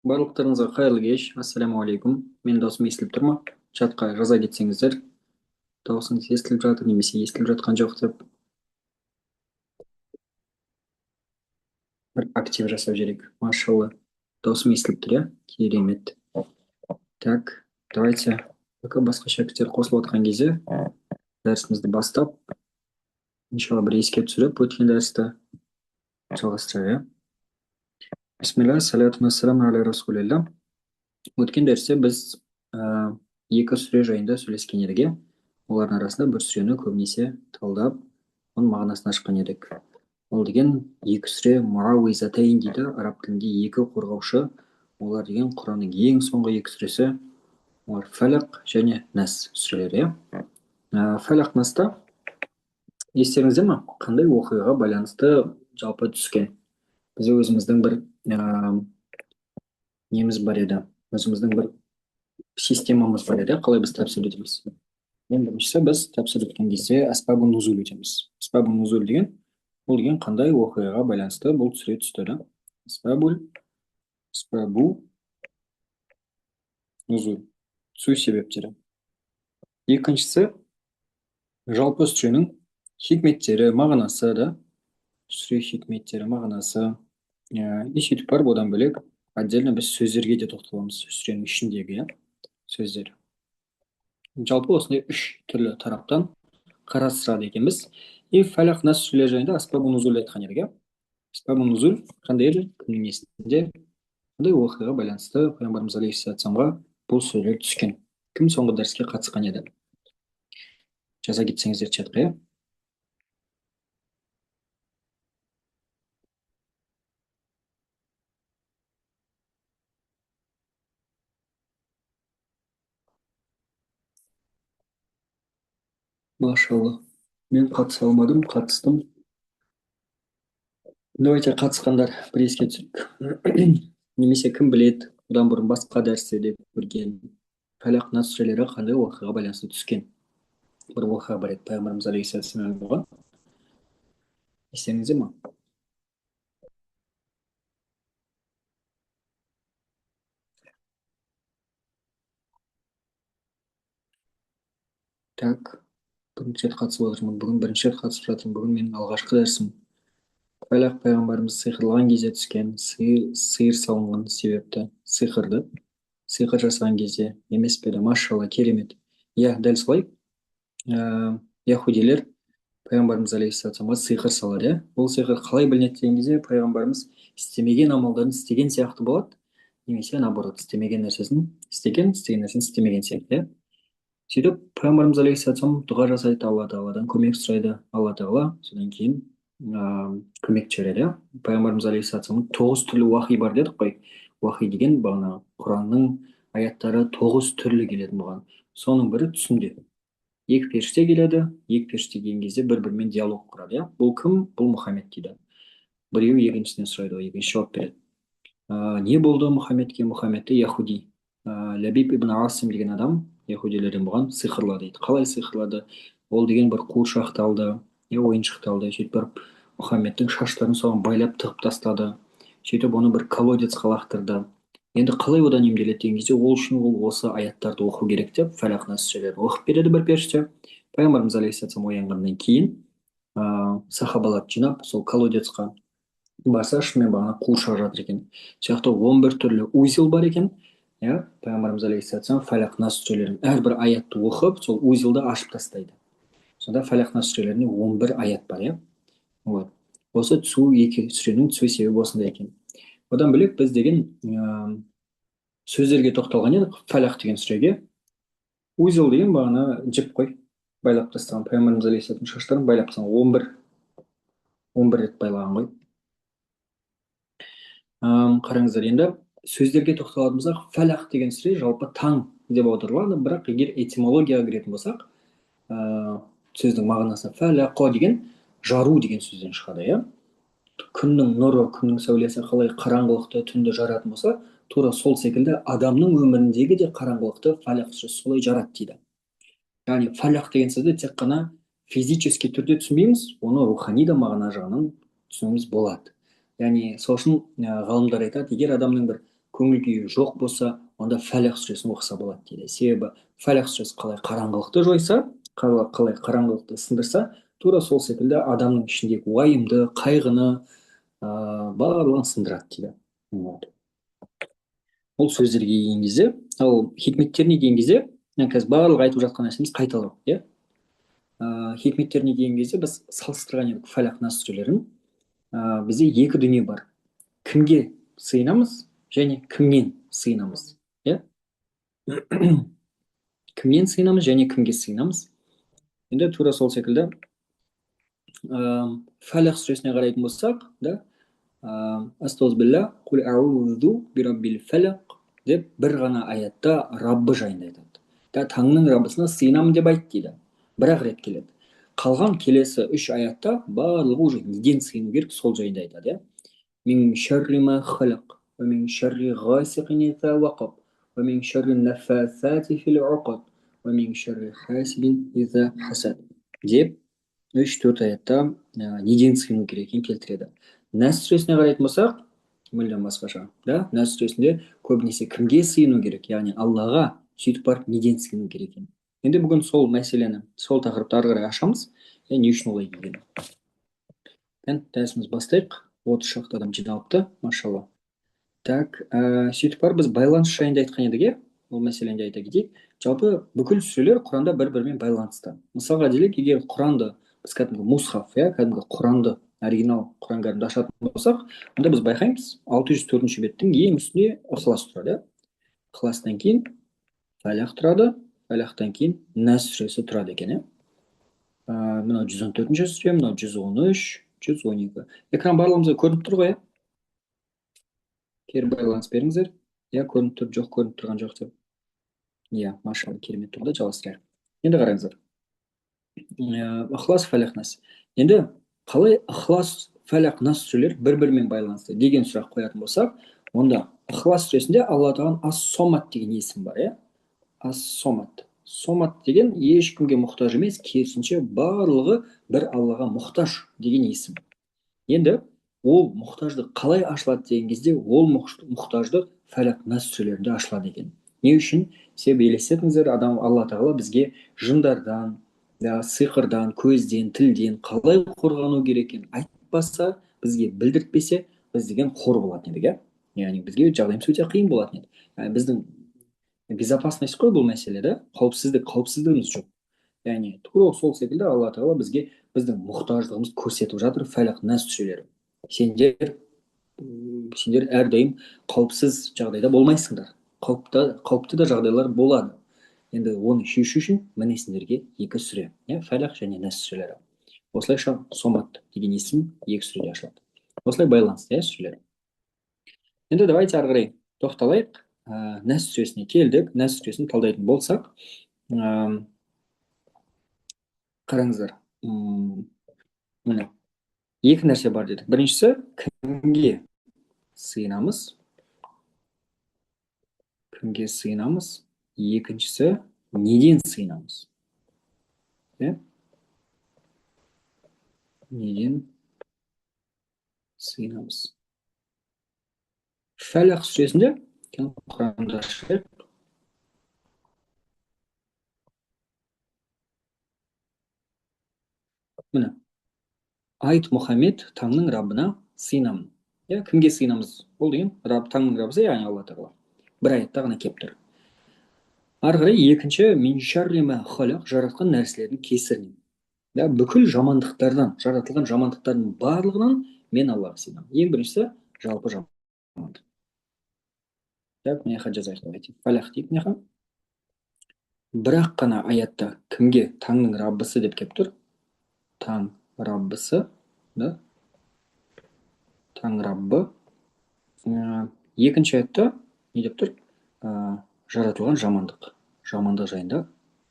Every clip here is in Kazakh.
Барлықтарыңызға қайырлы кеш. Ассалаумағалейкум. Мен дауысым естіліп тұр ма? Чатқа жаза кетсеңіздер, дауысыңыз естіліп жатыр немесе естіліп жатқан жоқ деп бір актив жасап жіберейік. Машалла. Дауысым естіліп тұр, иә? Керемет. Так, давайте пока басқа шәкірттер қосылып отқан кезде дәрісімізді бастап, иншалла бір еске түсіріп, өткен дәрісті жалғастырайық, иә? Бисмилля, салату вассаламу аля расулилля. Өткен дәрісте біз екі сүре жайында сөйлескен едік. Олардың арасында бір сүрені көбінесе талдап, оның мағынасын ашқан едік. Ол деген екі сүре муауизатайн дейді. Араб тілінде екі қорғаушы. Олар деген Құранның ең соңғы екі сүресі. Олар Фәләқ және Нәс сүрелері. Фәләқ Наста естеріңізде ме? Қандай оқиғаға байланысты жалпы түскен? Біз өзіміздің бір неміз бар еді. Өзіміздің бір системамыз бар еді. Қалай біз тәпсір етеміз? Ең біріншісі біз тәпсір еткен кезде әсбабу нузул етеміз. Әсбабу нузул деген бұл деген қандай оқиғаға байланысты бұл сүре түсті, да? Әсбабу нузул, түсу себептері. Екіншісі жалпы сүренің хикметтері, мағынасы, да? Сүре хикметтері, мағынасы. И сөйтіп барып одан бөлек отдельно біз сөздерге де тоқталамыз. Сүренің ішіндегі сөздер. Жалпы осындай үш түрлі тараптан қарастырады екенбіз. И Фәләқ Нас сүрелері жайында әсбабу нузул айтқан едік. Әсбабу нузул қандай еді? Кімнің есінде? Қандай оқиғаға байланысты пайғамбарымыз алейхиссаламға бұл сүрелер түскен? Кім соңғы дәріске қатысқан еді? Жаза кетсеңіздер чатқа, иә? Машалла. Мен қатыса алмадым, қатыстым. Давайте қатысқандар бір еске түсірейік. Немесе кім біледі, одан бұрын басқа дәрістерде көрген Фәләқ Нас сүрелері қандай оқиғаға байланысты түскен? Бір оқиға бар еді пайғамбарымыз алейхиссалам болған. Естеріңізде ме? Так, бірінші рет қатысып отырмын. Бүгін бірінші рет қатысып жатырмын. Бүгін менің алғашқы дәрісім. Фәләқ пайғамбарымыз сиқырлаған кезде түскен, сиыр салынған себепті, сиқыр жасаған кезде емес пе еді? Машалла, керемет. Иә, дәл солай. Яхудилер пайғамбарымыз алейхиссаламға сиқыр салады, иә? Ол сиқыр қалай білінеді деген кезде пайғамбарымыз істемеген амалдарын істеген сияқты болады, немесе наоборот, істемеген нәрсесін істеген, істеген нәрсесін істемеген сияқты, иә? Сөйтіп пайғамбарымыз алейхиссалам дұға жасайды, алла тағаладан көмек сұрайды, алла тағала содан кейін көмек жібереді, иә? Пайғамбарымыз алейхиссаламның 9 түрлі уахи бар дедік қой. Уахи деген бағана Құранның аяттары 9 түрлі келетін болған. Соның бірі түсінде. Екі періште келеді, екі періште келген кезде бір-бірімен диалог құрады, иә? Бұл кім? Бұл Мұхаммед дейді. Біреу екіншісіне сұрайды, екінші жауап береді. Не болды Мұхаммедке? Мұхаммедті яхуди, Ләбиб ибн Асим деген адам яхудилерден болған, сиқырлады дейді. Қалай сиқырлады? Ол деген бір қуыршақты алды, ойыншықты алды, сөйтіп барып Мұхаммедтің шаштарын соған байлап тығып тастады. Сөйтіп оны бір колодецқа лақтырды. Енді қалай одан емделеді деген кезде ол үшін ол осы аяттарды оқу керек деп Фәләқ Нас сүрелерін оқып береді бір періште. Пайғамбарымыз алейхиссалам оянғаннан кейін сахабаларды жинап сол колодецқа барса, шынымен бағана қуыршақ жатыр екен. Сияқты 11 түрлі узел бар екен. Иә, пайғамбарымыз алейхиссалам Фәләқ Нас сүрелерінің әрбір аятты оқып, сол узелді ашып тастайды. Сонда Фәләқ Нас сүрелерінде 11 аят бар, иә. Вот. Осы түсу екі сүренің түсу себебі осындай екен. Одан бөлек біз деген сөздерге тоқталған едік. Фәләқ деген сүреге. Узел деген бағана жіп қой, байлап тастаған. Пайғамбарымыз алейхиссалам шаштарын байлап тастаған, 11 рет байлаған ғой. Қараңыздар, енді сөздерге тоқталатын болсақ, Фәләқ деген сүре жалпы таң деп аударылады, бірақ егер этимологияға кіретін болсақ, сөздің мағынасы фәләқо деген жару деген сөзден шығады, иә? Күннің нұры, күннің сәулесі қалай қараңғылықты түнді жаратын болса, тура сол секілді адамның өміріндегі де қараңғылықты Фәләқ сүресі солай жарады дейді. Яғни Фәләқ деген сөзді тек қана физически түрде түсінбейміз, оны рухани да мағына жағынан түсінуіміз болады. Яғни сол үшін ғалымдар айтады, егер адамның бір көңіл күйі жоқ болса, онда фәләқ сүресін оқыса болады дейді. Себебі фәләқ сүресі қалай қараңғылықты жойса, қалай қараңғылықты сындырса, тура сол секілді адамның ішіндегі уайымды, қайғыны барлығын сындырады дейді. Вот. Ол сөздерге келген кезде, ал хикметтеріне келген кезде, мен қазір барлық айтып жатқан нәрсеміз қайталау, иә. Хикметтеріне келген кезде біз салыстырған едік фәләқ нас сүрелерін. Бізде екі дүние бар. Кімге сыйынамыз және кімнен сыйынамыз, иә. Кімнен сыйынамыз және кімге сыйынамыз. Енді тура сол секілді фәләқ сүресіне қарайтын болсақ, да, астағфирулла құл аузу бираббил фәләқ деп бір ғана аятта Раббы жайында айтады. Да, таңның Раббысына сыйынамын деп айт дейді. Бір-ақ рет келеді. Қалған келесі 3 аятта барлығы уже неден сыйыну керек сол жайында айтады, иә. Мин шарри ма халақ, ва мин шарри ғасиқин иза вақаб, ва мин шарри наффасати фил уқад, ва мин шарри хасидин иза хасад деп 3-4 аятта неден сыйыну керек екенін келтіреді. Нәс сүресіне қарайтын болсақ, мүлдем басқаша, да. Нәс сүресінде көбінесе кімге сыйыну керек, яғни Аллаға, сөйтіп барып неден сыйыну керек екен. Енді бүгін сол мәселені, сол тақырыпты ары қарай ашамыз, не үшін олай келгенін. Дәрісіміз бастайық. 30 шақты адам жиналыпты, машалла. Так, сөйтіп барып біз байланыс жайында айтқан едік, иә. Ол мәселені де айта кетейік. Жалпы бүкіл сүрелер Құранда бір-бірімен байланысты. Мысалға делік, егер Құранды біз кәдімгі мусхаф, иә, кәдімгі Құранды, оригинал Құран кәрімді ашатын болсақ, онда біз байқаймыз, 604 беттің ең үстінде Ихлас тұрады, иә. Ихластан кейін Фәләқ тұрады, Фәләқтан кейін Нәс сүресі тұрады екен, иә. Мынау 114 сүре, мынау 113, 112. Экран барлығымызға көрініп тұр ғой, иә. Кері байланыс беріңіздер. Иә, көрініп тұр, жоқ, көрініп тұрған жоқ деп. Иә, машалла, керемет тұрды, жалғастырайық. Енді қараңыздар. Ихлас, Фәләқ, Нәс. Енді қалай Ихлас, Фәләқ, Нәс сүрелер бір-бірімен байланысты деген сұрақ қоятын болсақ, онда Ихлас сүресінде Алла тағала ас-сомат деген есім бар, иә. Ас-сомат. Сомат деген ешкімге мұқтаж емес, керісінше барлығы бір Аллаға мұқтаж деген есім. Енді ол мұқтаждық қалай ашылады деген кезде, ол мұқтаждық Фәләқ, Нәс сүрелерінде ашылады екен. Не үшін? Себебі елестетіңіздер, Алла тағала бізге жындардан, сиқырдан, көзден, тілден қалай қорғану керек екенін айтпаса, бізге білдіртпесе, біз деген қор болатын едік, иә. Яғни бізге жағдайымыз өте қиын болатын еді. Біздің безопасность қой бұл мәселе, да, қауіпсіздігіміз жоқ. Яғни тура сол секілді Алла тағала бізге біздің мұқтаждығымызды көрсетіп жатыр Фәләқ, Нәс сүрелері. Сендер әрдайым қауіпсіз жағдайда болмайсыңдар. Қауіпті да жағдайлар болады. Енді оны шешу үшін міне сендерге 2 сүре, Фәләқ және Нәс сүрелері. Осылайша Сомат деген есім 2 сүреде ашылады. Осылай байланысты, сүрелер. Енді давайте ары қарай тоқталайық. Нәс сүресіне келдік. Нәс сүресін талдайтын болсақ, қараңыздар, міне 2 нәрсе бар дедік. Біріншісі, кімге сыйынамыз? Кімге сыйынамыз? Екіншісі, неден сыйынамыз? Неден сыйынамыз? Фәләқ сүресінде Құранда ашайық. Міне, айт Мұхаммед, таңның Раббына сыйынамын. Кімге сыйынамыз? Ол деген таңның Раббысы, яғни Алла тағала. Бір аятта ғана келіп тұр. Ары қарай екінші, мин шарри ма халақ, жаратқан нәрселердің кесірінен. Бүкіл жамандықтардан, жаратылған жамандықтардың барлығынан мен Аллаға сыйынамын. Ең біріншісі, жалпы жамандық. Так, мына жаққа жазайық, давайте. Фәләқ дейік, мына жаққа. Бірақ қана аятта кімге? Таңның Раббысы деп келіп тұр. Таң Раббысы, да? Таң Раббы. Екінші аятта не деп тұр? Жаратылған жамандық. Жамандық жайында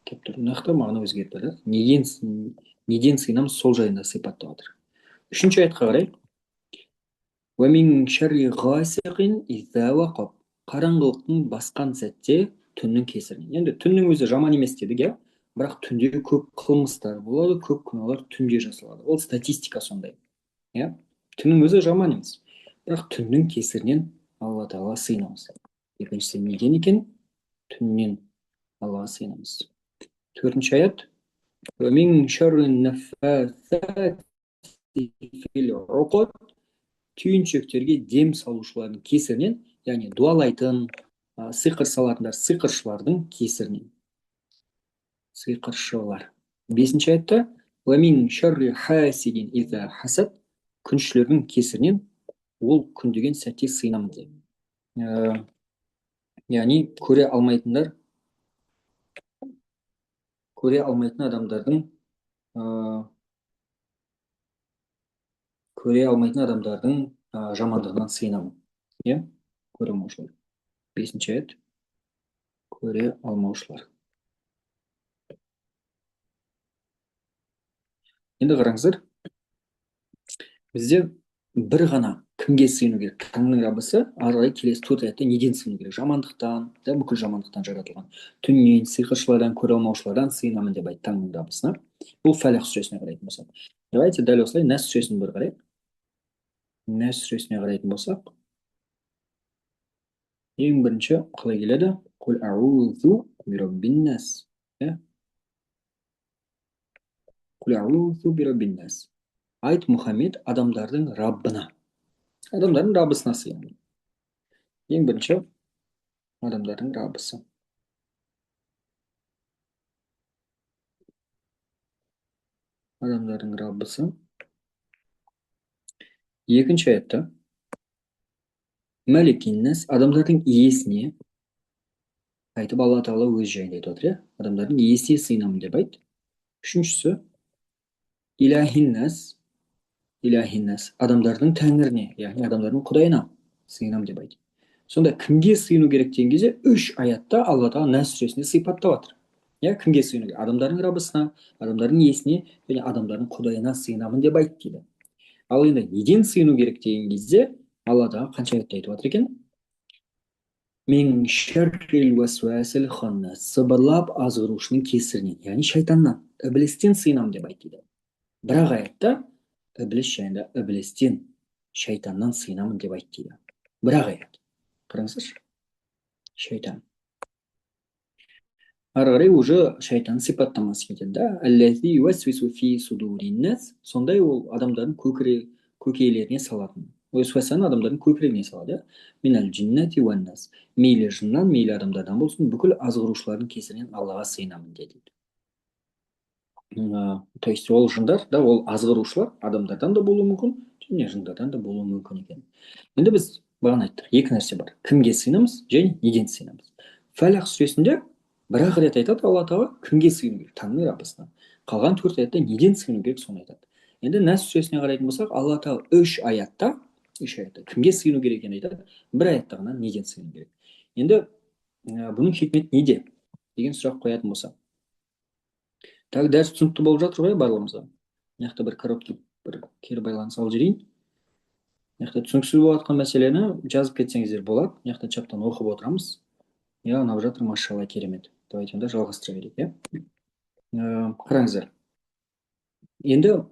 келіп тұр. Мына жақта мағына өзгерді, да? Неден сыйынамыз, сол жайында сипаттап отыр. Үшінші аятқа қарайық. Ва мин шарри ғасиқин иза вақаб. Қараңғылықтың басқан сәтте түннің кесірінен. Енді түннің өзі жаман емес дедік, иә? Бірақ түнде көп қылмыстар болады, көп күнәлар түнде жасалады. Ол статистика сондай. Түннің өзі жаман емес. Бірақ түннің кесірінен Алла алла тағала сыйынамыз. Екіншісі неден екен? Түннен аллаға сыйынамыз. Төртінші аят. Түйіншектерге дем салушылардың кесірінен, яғни дуалайтын, сиқыр салатындар, сиқыршылардың кесірінен. Сиқыршылар. Бесінші аятта күншілердің кесірінен ол күндеген сәтте сыйынамын деп. Яғни көре алмайтын адамдардың жамандығынан сыйынамын. Иә, көре алмаушылар. Бесінші аят. Көре алмаушылар. Енді қараңыздар, бізде бір ғана кімге сыйыну керек? Таңның Раббысы, ары қарай келесі 4 аятта неден сыйыну керек? Жамандықтан, бүкіл жамандықтан жаратылған. Түннен, сиқыршылардан, көре алмаушылардан сыйынамын деп айтты Таңның Раббысына. Бұл Фәләқ сүресіне қарайтын болсақ. Давайте дәл осылай Нәс сүресін бір қарайық. Нәс сүресіне қарайтын болсақ, ең бірінші қалай келеді? Құл аузу бираббин нас. Құл аузу бираббин нас. Айт Мұхаммед адамдардың Раббына. Адамдардың Раббысына сыйынамын. Ең бірінші адамдардың Раббысы. Адамдардың Раббысы. Екінші аятта Мәликиннас, адамдардың иесіне айтып, алла тағала өз жайында айтып отыр. Адамдардың иесіне сыйынамын деп айт. Үшіншісі Илахиннас, адамдардың тәңіріне, яғни адамдардың құдайына сыйынамын деп айт. Сонда кімге сыйыну керек деген кезде 3 аятта алла тағала Нәс сүресінде сипаттап отыр. Кімге сыйыну керек? Адамдардың Раббысына, адамдардың иесіне және адамдардың құдайына сыйынамын деп айт дейді. Ал енді неден сыйыну керек деген кезде алла тағала қанша аятта айтып отыр екен? Мен шаррил уасвасил ханнас, сыбырлап азғырушының кесірінен, яғни шайтаннан, іблістен сыйынамын деп айт дейді. Бірақ аятта ібліс жайында іблістен, шайтаннан сыйынамын деп айт дейді. Бірақ аят. Қараңыздаршы. Шайтан. Ары қарай уже шайтан сипаттамасы кетеді. Аллази уасвису фи судуриннас, сондай ол адамдардың көкейлеріне салатын. Уасвасаны адамдардың көкірегіне салады. Минал джиннати уан нас. Мейлі жыннан, мейлі адамдардан болсын, бүкіл азғырушылардың кесірінен Аллаға сыйынамын дейді. То есть ол жындар, ол азғырушылар адамдардан да болуы мүмкін, және жындардан да болуы мүмкін екен. Енді біз бағана айттық, екі нәрсе бар. Кімге сыйынамыз және неден сыйынамыз? Фәләқ сүресінде бір-ақ рет айтады алла тағала кімге сыйыну керек? Таңның Раббысына. Қалған 4 аятта неден сыйыну керек соны айтады. Енді Нәс сүресіне қарайтын болсақ, алла тағала 3 аятта кімге сыйыну керек екенін айтады, бір аятта ғана неден сыйыну керек. Енді бұның хикметі неде деген сұрақ қоятын болсақ, тағы дәріс түсінікті болып жатыр ғой барлығымызға. Мына жақта бір короткий бір кері байланыс алып жіберейін. Мына жақта түсініксіз болып жатқан мәселені жазып кетсеңіздер болады. Мына жақта чаттан оқып отырамыз. Ұнап жатыр, машалла, керемет. Давайте онда жалғастыра берейік. Қараңыздар. Енді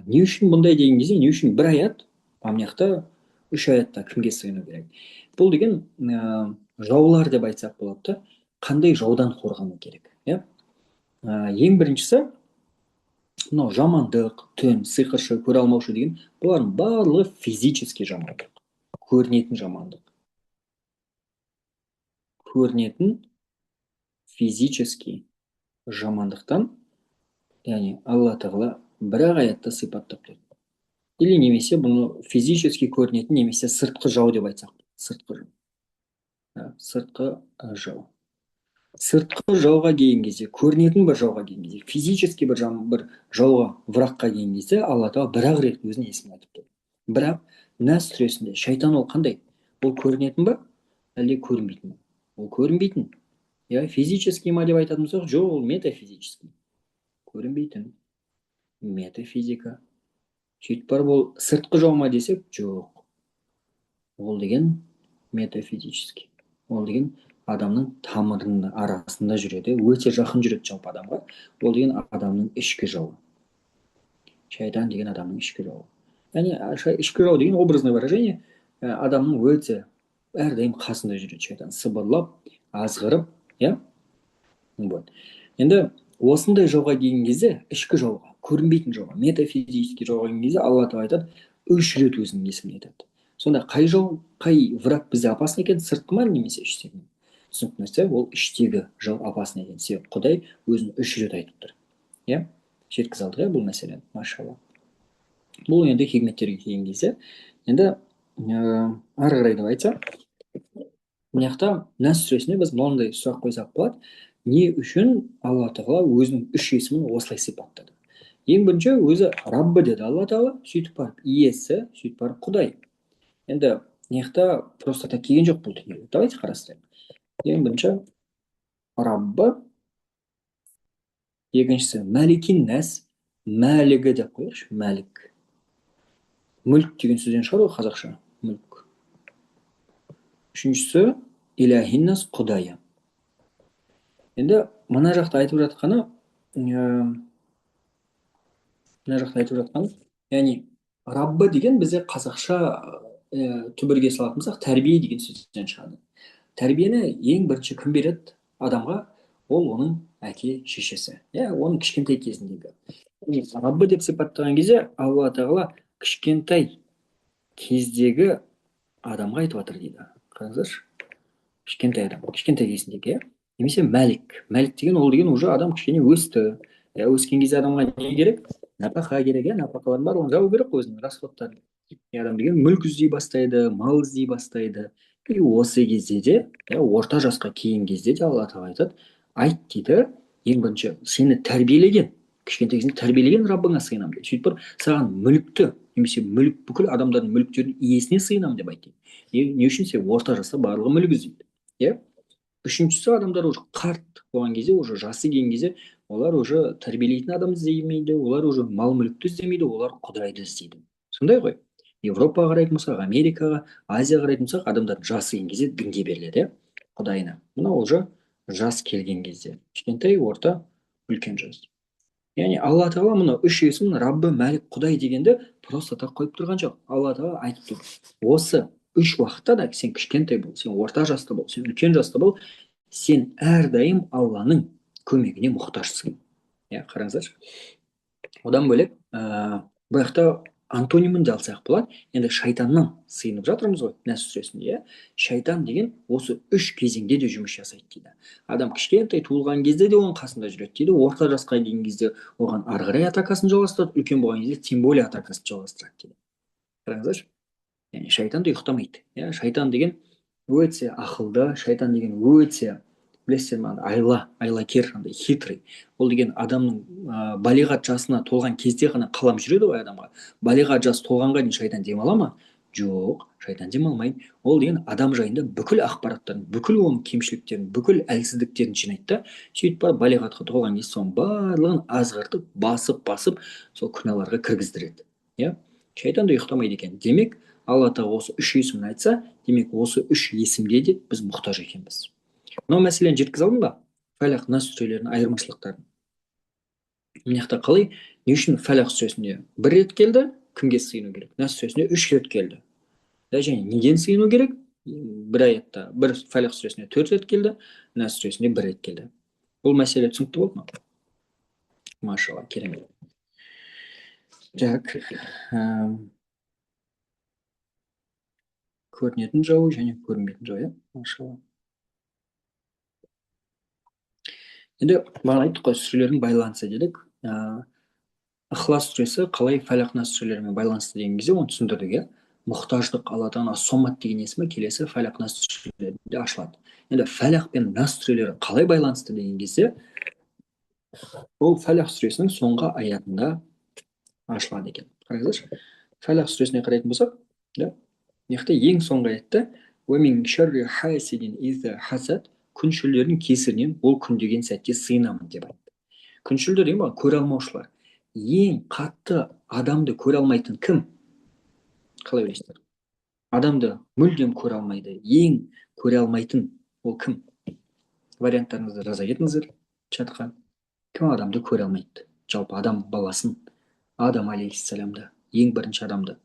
не үшін бұндай деген кезде, не үшін бір аят, мына жақта 3 аятта кімге сыйыну керек? Бұл деген жаулар деп айтсақ болады. Қандай жаудан қорғану керек? Ең біріншісі, мынау жамандық, түн, сиқыршы, көре алмаушы деген, бұлардың барлығы физический жамандық. Көрінетін жамандық. Көрінетін физический жамандықтан, яғни алла тағала бір-ақ аятта сипаттап берді. Или немесе бұны физически көрінетін, немесе сыртқы жау деп айтсақ. Сыртқы жау. Сыртқы жау. Сыртқы жауға келген кезде, көрінетін бір жауға келген кезде, физически бір жауға, врагқа келген кезде алла тағала бір-ақ рет өзінің есімін айтып тұр. Бірақ Нәс сүресінде шайтан ол қандай? Ол көрінетін ба, әлде көрінбейтін ба? Ол көрінбейтін. Физический ма деп айтатын болсақ, жоқ, ол метафизический. Көрінбейтін. Метафизика. Сөйтіп барып ол сыртқы жау ма десек, жоқ. Ол деген метафизический. Ол деген адамның тамырының арасында жүреді, өте жақын жүреді жалпы адамға. Ол деген адамның ішкі жауы. Шайтан деген адамның ішкі жауы. Яғни ішкі жау деген образное выражение, адамның өте әрдайым қасында жүреді шайтан, сыбырлап, азғырып, иә. Вот. Енді осындай жауға келген кезде, ішкі жауға, көрінбейтін жауға, метафизический жауға келген кезде алла тағала айтады, 3 рет өзінің есімін айтады. Сонда қай жау, қай враг бізде опасный екен, сыртқы ма немесе іштегі ме? Түсінікті нәрсе, ол іштегі жау опасный екен. Себебі Құдай өзін 3 рет айтып тұр. Иә, жеткізе алдық иә бұл мәселені, машалла. Бұл енді хикметтерге келген кезде, енді ары қарай деп айтсақ, мына жақта нәс сүресіне біз мынандай сұрақ қойсақ болады, не үшін алла тағала өзінің 3 есімін осылай сипаттады? Ең бірінші өзі раббы деді алла тағала, сөйтіп барып иесі, сөйтіп барып құдай. Енді мына жақта просто так келген жоқ бұл дүниеге. Давайте қарастырайық. Ең бірінші раббы, екіншісі мәликин нәс, мәлігі деп қояйықшы, мәлік. Мүлк деген сөзден шығар ғой қазақша, мүлк. Үшіншісі иләһин нас, құдайы. Енді мына жақта айтып жатқаны, яғни раббы деген бізде қазақша түбірге салатын болсақ, тәрбие деген сөзден шығады. Тәрбиені ең бірінші кім береді адамға? Ол оның әке шешесі, иә, оның кішкентай кезіндегі. Раббы деп сипаттаған кезде алла тағала кішкентай кездегі адамға айтып жатыр дейді. Қараңыздаршы, кішкентай адам, кішкентай кезіндегі, иә. Немесе мәлік. Мәлік деген ол деген уже адам кішкене өсті. Өскен кезде адамға не керек? Нәпақа керек, иә, нәпақалардың барлығын жабу керек қой өзінің расходтарын. Адам деген мүлк іздей бастайды, мал іздей бастайды. И осы кезде де, орта жасқа келген кезде де алла тағала айтады, айт дейді, ең бірінші сені тәрбиелеген, кішкентай кезінде тәрбиелеген раббыңа сыйынамын дейді. Сөйтіп барып саған мүлікті, немесе мүлік, бүкіл адамдардың мүліктерінің иесіне сыйынамын деп айт дейді. Не үшін? Себебі орта жаста барлығы мүлік іздейді, иә. Үшіншісі, адамдар уже қарт болған кезде, уже жасы келген кезде, олар уже тәрбиелейтін адам іздемейді, олар уже мал мүлікті іздемейді, олар құдайды іздейді. Сондай ғой. Европаға қарайтын болсақ, Америкаға, Азияға қарайтын болсақ, адамдар жасы келген кезде дінге беріледі, иә, құдайына. Мына уже жас келген кезде, кішкентай, орта, үлкен жас. Яғни алла тағала мына 3 есімін раббы, мәлік, құдай дегенді просто так қойып тұрған жоқ. Алла тағала айтып тұр, осы 3 уақытта да сен кішкентай бол, сен орта жаста бол, сен үлкен жаста бол, сен әрдайым алланың көмегіне мұқтажсың. Иә, қараңыздаршы. Одан бөлек бұл жақта антонимін де алсақ болады. Енді шайтаннан сыйынып жатырмыз ғой нәс сүресінде, иә. Шайтан деген осы 3 кезеңде де жұмыс жасайды дейді. Адам кішкентай туылған кезде де оның қасында жүреді дейді. Орта жасқа келген кезде оған ары қарай атакасын жалғастырады, үлкен болған кезде тем более атакасын жалғастырады дейді. Қараңыздаршы. Яғни шайтан да ұйықтамайды. Иә, шайтан деген өте ақылды, шайтан деген өте, білесіздер ма, айлакер, андай хитрый. Ол деген адамның балиғат жасына толған кезде ғана қалам жүреді ғой адамға. Балиғат жасы толғанға дейін шайтан демала ма? Жоқ, шайтан демалмайды. Ол деген адам жайында бүкіл ақпараттарын, бүкіл оның кемшіліктерін, бүкіл әлсіздіктерін жинайды да, сөйтіп барып балиғатқа толған кезде соның барлығын азғыртып, басып, сол күнәларға кіргіздіреді. Иә, шайтан да ұйықтамайды екен. Демек, алла тағала осы 3 есімін айтса, демек осы 3 есімде де біз мұқтаж екенбіз. Мынау мәселені жеткізе алдым ба? Фәлақ, нас сүрелерінің айырмашылықтарын. Мына жақта қалай, не үшін Фәлақ сүресінде 1 рет келді, кімге сыйыну керек? Нас сүресінде 3 рет келді. Және неден сыйыну керек? Бір аятта, бір Фәлақ сүресінде 4 рет келді, Нас сүресінде 1 рет келді. Бұл мәселе түсінікті болды ма? Машалла, керемет. Так, көрінетін жау және көрінбейтін жау, иә, машалла. Енді бағана айттық қой, сүрелердің байланысы дедік. Ықылас сүресі қалай Фәлақ, Нас сүрелерімен байланысты деген кезде оны түсіндірдік, иә. Мұқтаждық, алла тағала Сомат деген есімі келесі Фәлақ, Нас сүрелерінде ашылады. Енді Фәлақ пен Нас сүрелері қалай байланысты деген кезде, ол Фәлақ сүресінің соңғы аятында ашылады екен. Қараңыздаршы. Фәлақ сүресіне қарайтын болсақ, мына жақта ең соңғы аятта уәмин шарри хасидин иза хасад, күншілдердің кесірінен ол күн деген сәтте сыйынамын деп айтты. Күншілдер деген ба, көре алмаушылар. Ең қатты адамды көре алмайтын кім? Қалай ойлайсыздар? Адамды мүлдем көре алмайды. Ең көре алмайтын ол кім? Варианттарыңызды жаза кетіңіздер чатқа. Кім адамды көре алмайды? Жалпы адам баласын, Адам алейхиссаламды, ең бірінші адамды.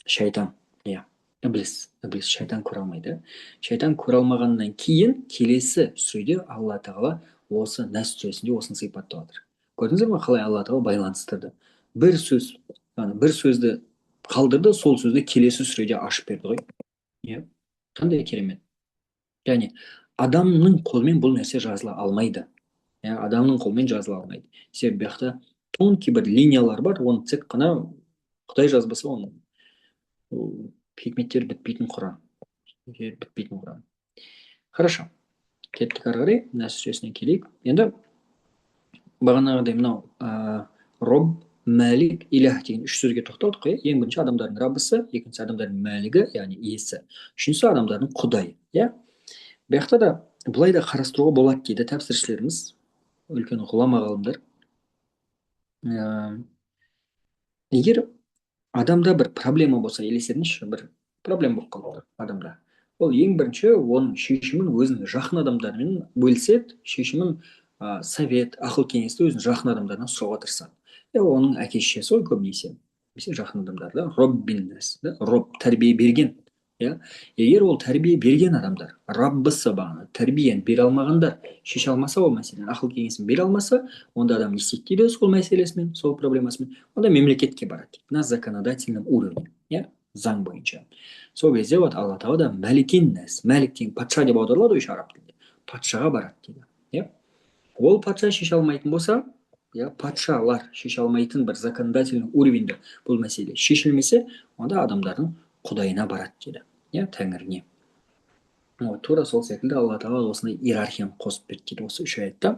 Шайтан, иә. Ібліс шайтан көре алмайды. Шайтан көре алмағаннан кейін келесі сүреде алла тағала осы нәс сүресінде осыны сипаттап жатыр. Көрдіңіздер ме қалай алла тағала байланыстырды? Бір сөз, бір сөзді қалдырды, сол сөзді келесі сүреде ашып берді ғой. Иә, қандай керемет. яғни адамның қолымен бұл нәрсе жазыла алмайды. Адамның қолымен жазыла алмайды. Себебі бұл жақта тонкий бір линиялар бар, оны тек қана Құдай жазбаса, оның хикметтер бітпейтін құран. Бітпейтін құран. Хорошо, кеттік ары қарай нәс сүресіне келейік. Енді бағанағыдай мынау роб, мәлик, илях деген үш сөзге тоқталдық қой. Ең бірінші адамдардың раббысы, екіншісі адамдардың мәлігі, яғни иесі, үшіншісі адамдардың құдайы. Иә, бұл жақта да былай да қарастыруға болады дейді тәпсіршілеріміз, үлкен ғұлама ғалымдар. Егер адамда бір проблема болса, елесеңізші, бір проблема болып қалды адамда, ол ең бірінші оның шешімін өзінің жақын адамдарымен бөліседі, шешімін совет, ақыл кеңесті өзінің жақын адамдарынан сұрауға тырысады. Оның әке шешесі ғой көбінесе, жақын адамдар да, роббин, роб тәрбие берген. Егер ол тәрбие берген адамдар, раббысы бағана тәрбиені бере алмағандар шеше алмаса, ол мәселені ақыл кеңесін бере алмаса, онда адам не істейді дейді сол мәселесімен, сол проблемасымен? Онда мемлекетке барады на законодательном уровне, заң бойынша. Сол кезде вот алла тағала да мәликин нәс, мәлик деген патша деп аударылады ғой араб тілінде, патшаға барады дейді. Ол патша шеше алмайтын болса, патшалар шеше алмайтын бір законодательный уровеньде бұл мәселе шешілмесе, онда адамдардың құдайына барады дейді, тәңіріне. Тура сол секілді алла тағала осындай иерархияны қосып берді дейді осы үш аятта.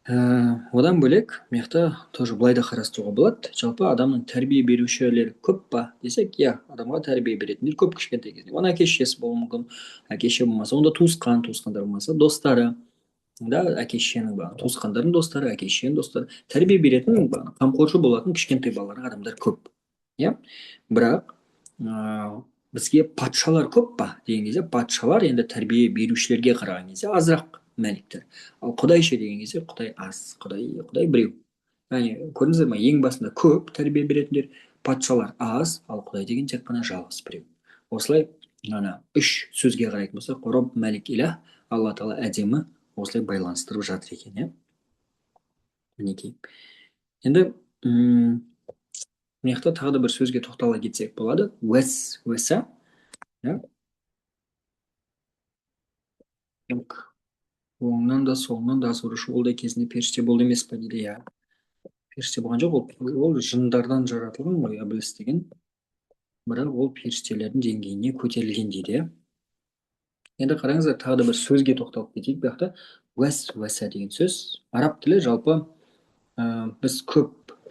Одан бөлек мына жақта тоже былай да қарастыруға болады. Жалпы адамның тәрбие берушілері көп па десек, адамға тәрбие беретіндер көп кішкентай кезде. Оның әке шешесі болуы мүмкін, әке шеше болмаса, онда туысқандар болмаса, достары, әке шешенің туысқандардың достары, әке шешенің достары, тәрбие беретін, қамқоршы болатын кішкентай балаларға адамдар көп. Бірақ бізге патшалар көп па деген кезде, патшалар енді тәрбие берушілерге қараған кезде азырақ мәліктер. Ал құдай ше деген кезде, құдай аз, құдай біреу. Яғни көрдіңіздер ме, ең басында көп тәрбие беретіндер, патшалар аз, ал құдай деген тек қана жалғыз біреу. Осылай үш сөзге қарайтын болсақ, роб, мәлик, илях, алла тағала әдемі осылай байланыстырып жатыр екен. Мінекей. Енді мына жақта тағы да бір сөзге тоқтала кетсек болады. Уәса. Оңнан да солынан да азғырушы, ол да кезінде періште болды емес па дейді. Періште болған жоқ, ол жындардан жаратылған ғой, ібліс деген. Бірақ ол періштелердің деңгейіне көтерілген дейді. Енді қараңыздар, тағы да бір сөзге тоқталып кетейік. Бұл жақта уәса деген сөз. Араб тілі жалпы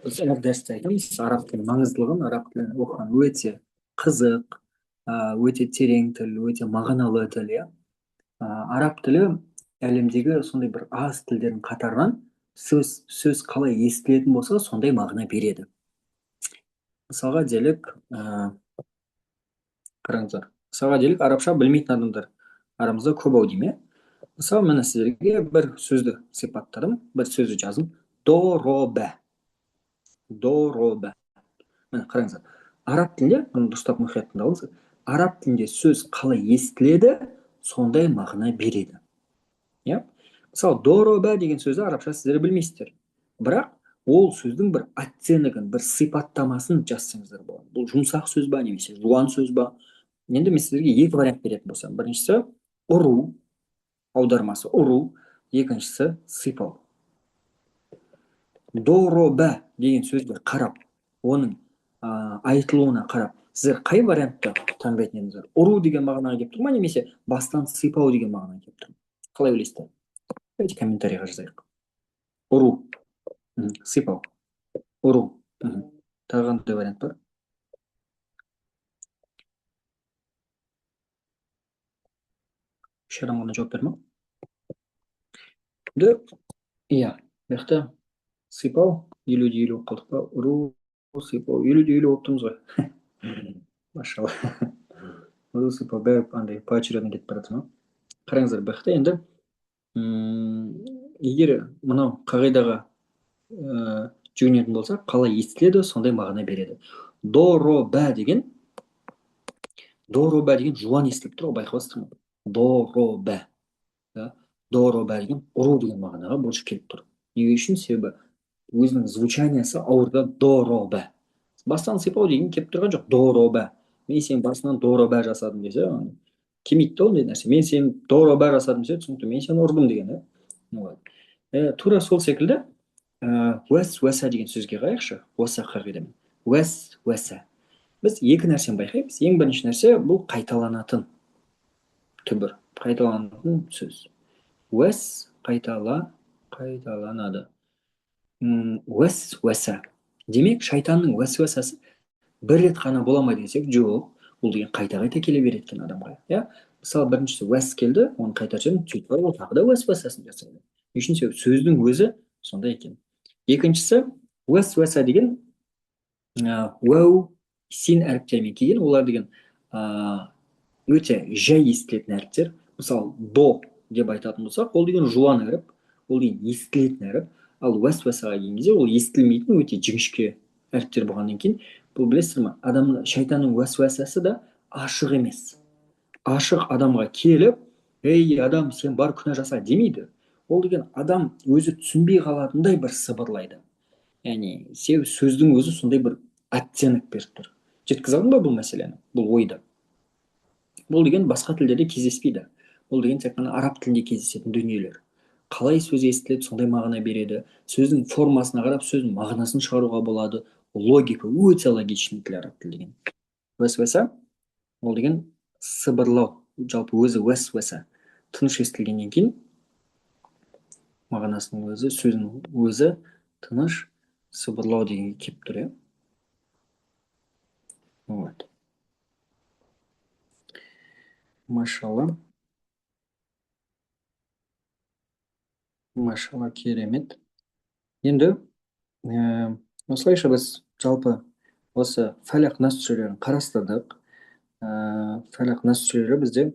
біз әр дәрісте айтамыз, араб тілінің маңыздылығын, араб тілін оқыған өте қызық, өте терең тіл, өте мағыналы тіл. Араб тілі әлемдегі сондай бір аз тілдердің қатарынан сөз қалай естілетін болса, сондай мағына береді. Мысалға делік, қараңыздар, мысалға делік, арабша білмейтін адамдар арамызда көп ау деймін. Мысалы, мен сіздерге бір сөзді сипаттадым, бір сөзді жаздым. Доробә. Міне қараңыздар, араб тілінде, мұны дұрыстап мұқият тыңдаңыз, араб тілінде сөз қалай естіледі, сондай мағына береді. Мысалы, доробә деген сөзді арабша сіздер білмейсіздер, бірақ ол сөздің бір оттенігін, бір сипаттамасын жазсаңыздар болады. Бұл жұмсақ сөз ба, немесе жуан сөз ба? Енді мен сіздерге екі вариант беретін болсам, біріншісі ұру, аудармасы ұру, екіншісі сипау. Доробә деген сөзді қарап, оның айтылуына қарап, сіздер қай вариантты таңдайтын едіңіздер? Ұру деген мағынаға келіп тұр ма, немесе бастан сипау деген мағынаға келіп тұр ма? Қалай ойлайсыздар? Давайте комментарийға жазайық. Ұру, сипау, ұру. Тағы қандай вариант бар? Үш адам ғана жауап берме? Иә, бұл жақта сипау 50-50 болып қалдық па? Ұру, сипау 50-50 болып тұрмыз ғой. Машалла. Ұру, сипау бәрі андай поочередно кетіп барады ма? Қараңыздар, бұл жақта енді егер мынау қағидаға жүгінетін болсақ, қалай естіледі, сондай мағына береді. Доробә деген доробә деген жуан естіліп тұр ғой, байқап ма? Доробә, да? Доробә деген ұру деген мағынаға больше келіп тұр. Неге үшін? Себебі өзінің звучаниясы ауыр да, доробә. Бастан сипау деген келіп тұрған жоқ, доробә. Мен сенің басынан доробә жасадым десе, келмейді да ондай нәрсе. Мен сені доробә жасадым десе, түсінікті, мен сені ұрдым деген, да? Вот. Тура сол секілді уәс уәса деген сөзге қарайықшы, осы қағидамен. Уәс уәса. Біз екі нәрсені байқаймыз. Ең бірінші нәрсе бұл қайталанатын түбір, қайталанатын сөз. Уәс қайталанады. Уәс уәса. Демек, шайтанның уәсуәсасы бір рет қана бола ма десек, жоқ. Бұл деген қайта келе береді екен адамға. Иә? Мысалы, біріншісі уәс келді, оны қайта сөйлеп, сөйтіп ол тағы да уәсуәсасын жасайды. Үшін сөздің өзі сондай екен. Екіншісі, уәсуәса деген уәу, син әріптерімен келген, олар деген өте жай естілетін әріптер. Мысалы, до деп айтатын болсақ, ол деген жуан әріп, ол деген естілетін әріп. Ал уәсуәсаға келген кезде ол естілмейтін өте жіңішке әріптер болғаннан кейін, бұл білесіздер ме, адамның, шайтанның уәсуәсасы да ашық емес. Ашық адамға келіп, ей адам, сен бар күнә жаса демейді. Ол деген адам өзі түсінбей қалатындай бір сыбырлайды. Яғни сөздің өзі сондай бір оттенок беріп тұр. Жеткізе алдым ба бұл мәселені, бұл ойды? Бұл деген басқа тілдерде кездеспейді. Бұл деген тек қана араб тілінде кездесетін дүниелер. Қалай сөз естіледі, сондай мағына береді. Сөздің формасына қарап, сөздің мағынасын шығаруға болады. Логика, өте логичный тіл араб тілі деген. Уәсуәса, ол деген сыбырлау, жалпы өзі уәсуәса. Тыныш естілгеннен кейін мағынасының өзі, сөздің өзі тыныш сыбырлау дегенге келіп тұр, иә? Вот. Машалла. Машалла, керемет. Енді осылайша біз жалпы осы фәләқ нас сүрелерін қарастырдық. Фәләқ нас сүрелері бізде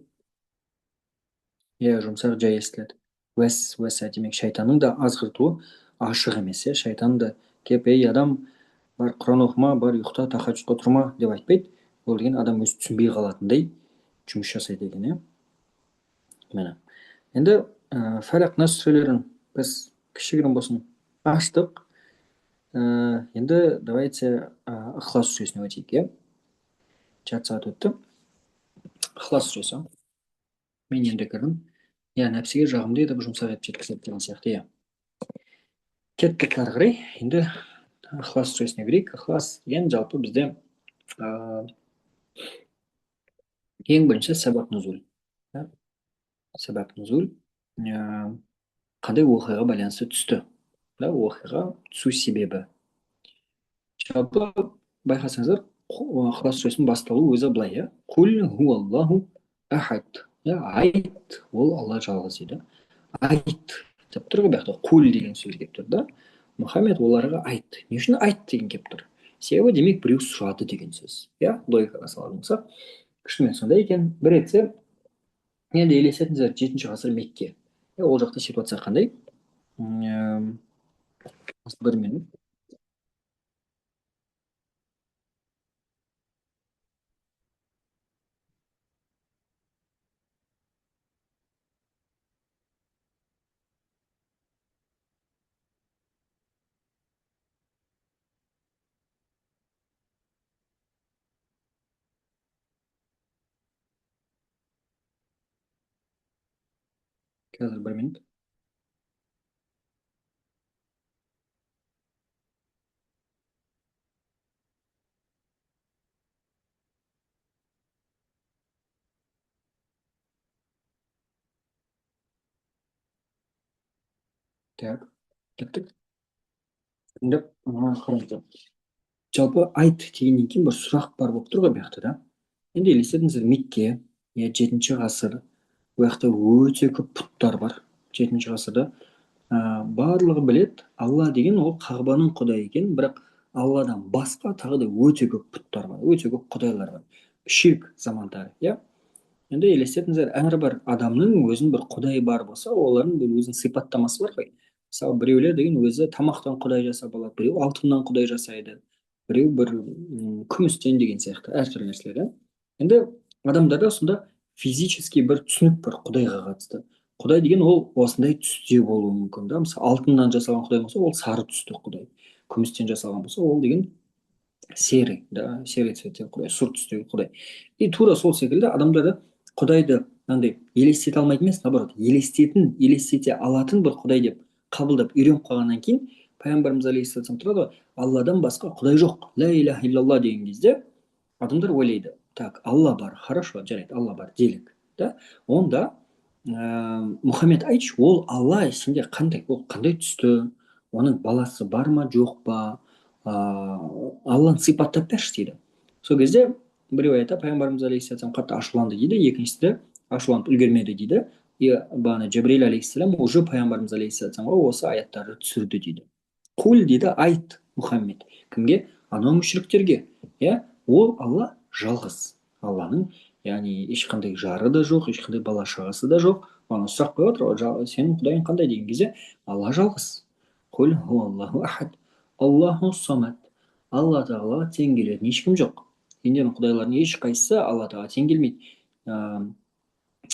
жұмсақ жай естіледі. Уәса демек шайтанның да азғыртуы ашық емес. Шайтан да келіп, ей адам, бар құран оқыма, бар ұйықта, тахаджудқа тұрма деп айтпайды. Ол деген адам өзі түсінбей қалатындай жұмыс жасайды екен. Міне. Енді фәләқ нас сүрелерін біз кішігірім болсын аштық. Енді давайте ықылас сүресіне өтейік. Жарты сағат өтті. Ықылас сүресі. Мен енді кірдім. Нәпсіге жағымды етіп жұмсақ етіп жеткізеді деген сияқты. Кеттік ары қарай. Енді ықылас сүресіне кірейік. Ықылас деген жалпы бізде ең бірінші сәбәб нұзул. Сәбәб нұзул қандай оқиғаға байланысты түсті. Оқиға түсу себебі. Жалпы байқасаңыздар, ықылас сүресінің басталуы өзі былай. Құл хуаллаху ахад. Айт, ол Алла жалғыз дейді. Айт деп тұр ғой, бақта құл деген сөз келіп тұр да. Мұхаммед оларға айт. Не үшін айт деген келіп тұр? Себебі демек біреу сұрады деген сөз. Логикаға салатын болсақ, шынымен сондай екен. Бір етсе, енді елесетіңіздер 7-ші ғасыр Мекке. Ол жақта ситуация қандай? Бір минут. Қазір бір минут. Так, кеттік. Енді қараңыздар. Жалпы айт дегеннен кейін бір сұрақ бар болып тұр ғой бұл жақта, да? Енді елестетіңіздер, Мекке, 7-ші ғасыр, бұл жақта өте көп пұттар бар. 7-ші ғасырда барлығы білет, Алла деген ол Қағбаның құдайы екен, бірақ Алладан басқа тағы да өте көп пұттар бар, өте көп құдайлар бар. Ширк замандары, Енді елестетіңіздер, әрбір адамның өзінің бір құдайы бар болса, олардың бір өзінің сипаттамасы бар ғой. Мысалы, біреулер деген өзі тамақтан құдай жасап алады, біреу алтыннан құдай жасайды, біреу бір күмістен деген сияқты әртүрлі нәрселер. Енді адамдарда сонда физический бір түсінік бар құдайға қатысты. Құдай деген ол осындай түсте болуы мүмкін да. Мысалы алтыннан жасалған құдай болса, ол сары түсті құдай. Күмістен жасалған болса, ол деген серый, да, серый цветтегі құдай, сұр түстегі құдай. И тура сол секілді адамдарды құдайды мынандай елестете алмайтын емес, наоборот, елестете алатын бір құдай деп қабылдап үйреніп қалғаннан кейін пайғамбарымыз алейхисалам тұрады ғой, алладан басқа құдай жоқ, ля иляха иллалла деген кезде адамдар ойлайды, так, алла бар, хорошо, жарайды, алла бар делік, да. Онда мұхаммед айтшы, ол алла сенде қандай, ол қандай түсті, оның баласы бар ма жоқ па, алланы сипаттап берші дейді. Сол кезде біреу айтады, пайғамбарымыз алейхисалам қатты ашуланды дейді, екіншісі ашуланып үлгермеді дейді. И бағана жабірейіл алейхисалам уже пайғамбарымыз алейхисаламға осы аяттарды түсірді дейді. Құл дейді, айт мұхаммед, кімге? Анау мүшриктерге. Иә, ол алла жалғыз. Алланың яғни ешқандай жары да жоқ, ешқандай бала шағасы да жоқ. Маған сұрақ қойып отыр ғой, сенің құдайың қандай деген кезде, алла жалғыз. Құл хуаллаху ахад, аллаху самад. Алла тағалаға тең келетін ешкім жоқ. Сендердің құдайлардың ешқайсысы алла тағала тең келмейді.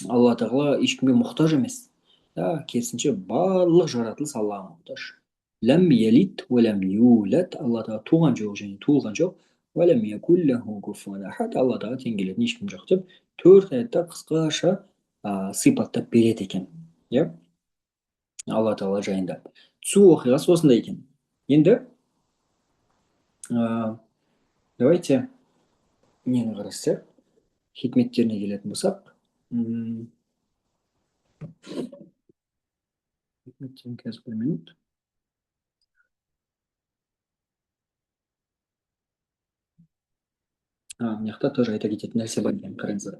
Алла тағала ешкімге мұқтаж емес. Да, керісінше барлық жаратылыс аллаға мұқтаж. Ләм ялид уәләм юлад, алла тағала туған жоқ және туылған жоқ. Уәләм якуллаху куфуан ахад, алла тағала тең келетін ешкім жоқ деп төрт аятта қысқаша сипаттап береді екен. Иә, алла тағала жайында. Түсу оқиғасы осындай екен. Енді давайте нені қарастырайық, хикметтеріне келетін болсақ, хикметтерін қазір бір минут. Мына жақта тоже айта кететін нәрсе бар екен, қараңыздар.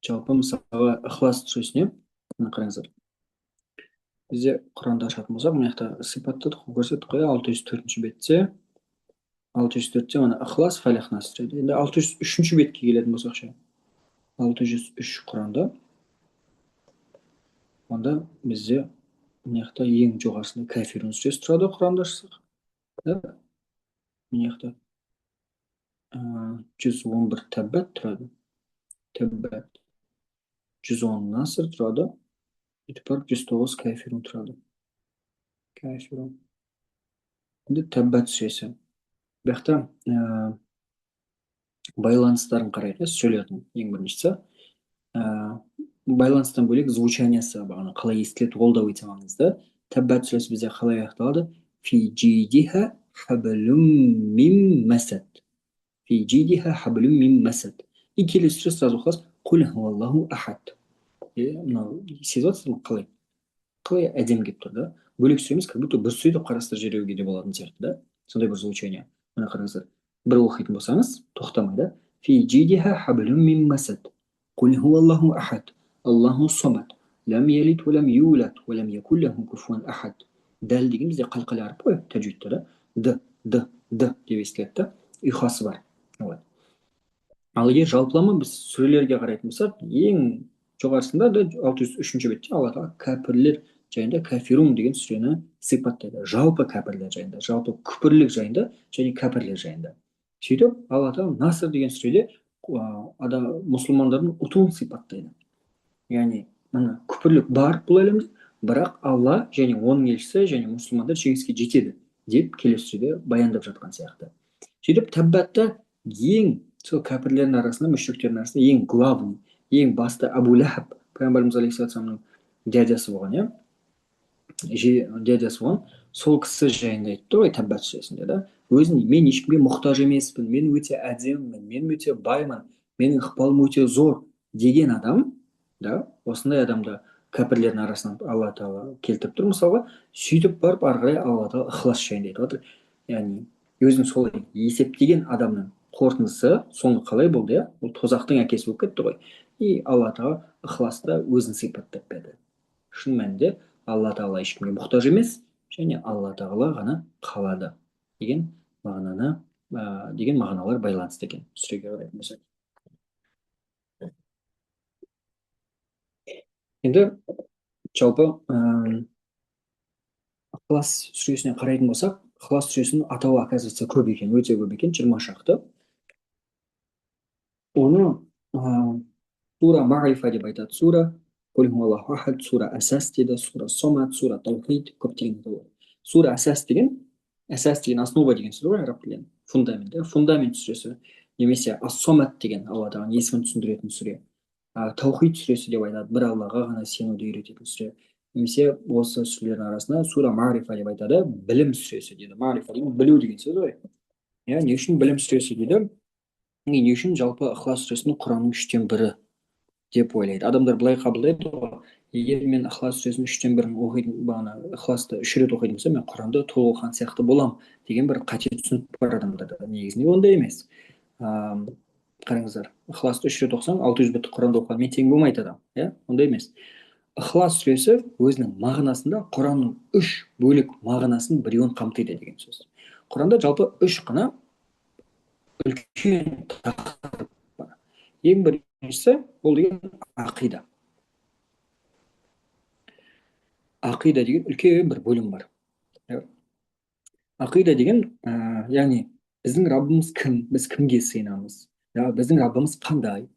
Жалпы мысалға ықылас сүресіне мына қараңыздар. Бізде Құранды ашатын болсақ, мына жақта сипаттадық, көрсеттік қой, 604-ші бетте. 604-те мына ықылас, фалақ, нас тұрады. Енді 603-ші бетке келетін болсақ ше, 603 Құранда, онда бізде мына жақта ең жоғарысында кәфирун сүресі тұрады, Құранды ашсақ. Мына жақта 111 тәббәт тұрады. Тәббәт. 110 насыр тұрады. Өйтіп барып 109 кәфирун тұрады. Кәфирун. Енді тәббәт сүресі. Бұл жақта байланыстарын қарайық, сөйлеудің ең біріншісі. Байланыстан бөлек звучаниясы бағана қалай естіледі, ол да өте маңызды. Тәббәт сүресі бізде қалай аяқталады? Фи джидиха хаблум мим масад. Фи джидиха хаблум мим масад. И келесі сүре сразу оқылады. Құл хуаллаху ахад. Мынау сезіп отырсыз ба, қалай әдемі келіп тұр, да? Бөлек сүре емес, как будто бір сүре деп қарастырып жіберуге де болатын сияқты, да? Сондай бір звучание. Мына қараңыздар. Бір оқитын болсаңыз, тоқтамай, да? Фи джидиха хаблум мим масад. Құл хуаллаху ахад. Аллаху самад. Лам ялид валам юлад валам якуллаху куфуан ахад. Дәл деген бізде қалқали әріп қой, тәжвидте, да? Д деп естіледі, да? Ұйқасы бар. Ал егер жалпылама біз сүрелерге қарайтын болсақ, ең жоғарысында да 603-ші бетте алла тағала кәпірлер жайында кәфирун деген сүрені сипаттайды. Жалпы кәпірлер жайында, жалпы күпірлік жайында және кәпірлер жайында. Сөйтіп, алла тағала Наср деген сүреде мұсылмандардың ұтуын сипаттайды. Яғни, мына күпірлік бар бұл әлемде, бірақ алла және оның елшісі және мұсылмандар жеңіске жетеді деп келесі сүреде баяндап жатқан сияқты. Сөйтіп, тәббәтті ең сол кәпірлердің арасында, мүшриктердің арасында ең главный, ең басты Абу Лахаб, пайғамбарымыз алейхиссаламның дядясы болған, дядясы болған, сол кісі жайында айтты ғой тәббәт сүресінде, да? Мен ешкімге мұқтаж емеспін, мен өте әдемімін, мен өте баймын, менің ықпалым өте зор деген адам, да, осындай адамды кәпірлердің арасынан алла тағала келтіріп тұр мысалға. Сөйтіп барып ары қарай алла тағала ықылас жайында айтып отыр. Яғни өзін солай есептеген адамның қорытындысы соңы қалай болды, иә? Ол тозақтың әкесі болып кетті ғой. И алла тағала ықыласта өзін сипаттап берді. Шын мәнінде алла тағала ешкімге мұқтаж емес және алла тағала ғана қалады деген мағыналар байланысты екен сүреге қарайтын болсақ. Енді жалпы ықылас сүресіне қарайтын болсақ, ықылас сүресінің атауы оказывается көп екен, өте көп екен, 20 шақты. Оны сура марифа деп айтады. Сура ахад, сура асас дейді, сура сомат, сура таухид, көптеген атау бар. Сура асас деген основа деген сөз ғой араб тілінен, фундамент, фундамент сүресі, немесе ас-сомат деген алла тағаланың есімін түсіндіретін сүре. Таухид сүресі деп айтады, бір аллаға ғана сенуді үйрететін сүре. Немесе осы сүрелердің арасында сура марифа деп айтады, білім сүресі дейді. Марифа деген білу деген сөз ғой. Иә, не үшін білім сүресі дейді? Не үшін жалпы ықылас сүресінің құранның 3/1 деп ойлайды. Адамдар былай қабылдайды ғой, егер мен ықылас сүресінің 3/1 оқитын, бағана ықыласты 3 рет оқитын болсам, мен құранды толық оқыған сияқты боламын деген бір қате түсінік бар адамдарда. Негізінде ондай емес. Қараңыздар, ықыласты 3 рет оқысаң, 600 беттік құранды оқығанмен тең болмайды адам. Иә, ондай емес. Ықылас сүресі өзінің мағынасында Құранның 3 бөлік мағынасын біреуін қамтиды деген сөз. Құранда жалпы 3 қана үлкен тақырып бар. Ең біріншісі ол деген ақида. Ақида деген үлкен бір бөлім бар. Ақида деген яғни біздің Раббымыз кім, біз кімге сыйынамыз, біздің Раббымыз қандай,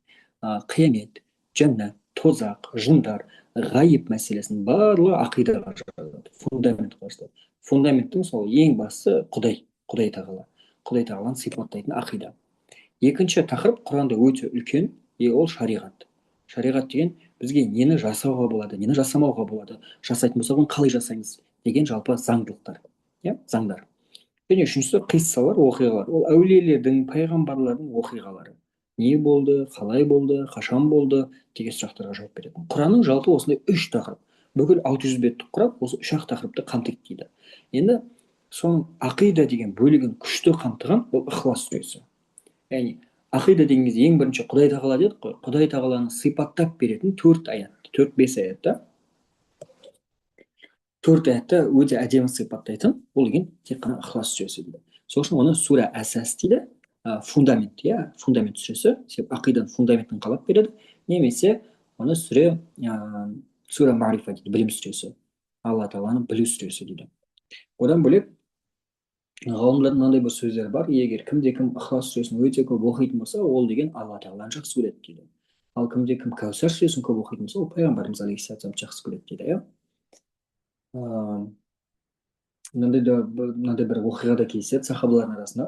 қиямет, жәннат, тозақ, жындар, ғайып мәселесінің барлығы ақидаға жатады, фундамент жатады. Фундаменттің сол ең бастысы Құдай тағала, Құдай тағаланы сипаттайтын ақида. Екінші тақырып Құранда өте үлкен, ол шариғат. Шариғат деген бізге нені жасауға болады, нені жасамауға болады, жасайтын болсақ оны қалай жасаймыз деген жалпы заңдылықтар, иә, заңдар. Және үшіншісі қиссалар, оқиғалар. Ол әулиелердің, пайғамбарлардың оқиғалары. Не болды, қалай болды, қашан болды деген сұрақтарға жауап береді. Құранның жалпы осындай 3 тақырып. Бүкіл 600 беттік құран осы 3 тақырыпты қамтиды дейді. Енді соның ақида деген бөлігін күшті қамтыған ол ықылас сүресі. Яғни ақида деген кезде ең бірінші Құдай тағала дедік қой. Құдай тағаланы сипаттап беретін 4 аят, 4-5 аятта 4 аятта өте әдемі сипаттайтын, ол деген тек қана ықылас сүресі дейді. Сол үшін оны сура әсәс дейді, фундамент, иә, фундамент сүресі, себебі ақиданың фундаментін қалап береді. Немесе оны сура марифа дейді, білім сүресі, алла тағаланы білу сүресі дейді. Одан бөлек ғалымдардың мынандай бір сөздері бар: егер кімде-кім ықылас сүресін өте көп оқитын болса, ол деген алла тағаланы жақсы көреді дейді. Ал кімде-кім кәусар сүресін көп оқитын болса, ол пайғамбарымыз алейхиссаламды жақсы көреді дейді, иә. Мынандай бір оқиға да кездеседі сахабалардың арасында.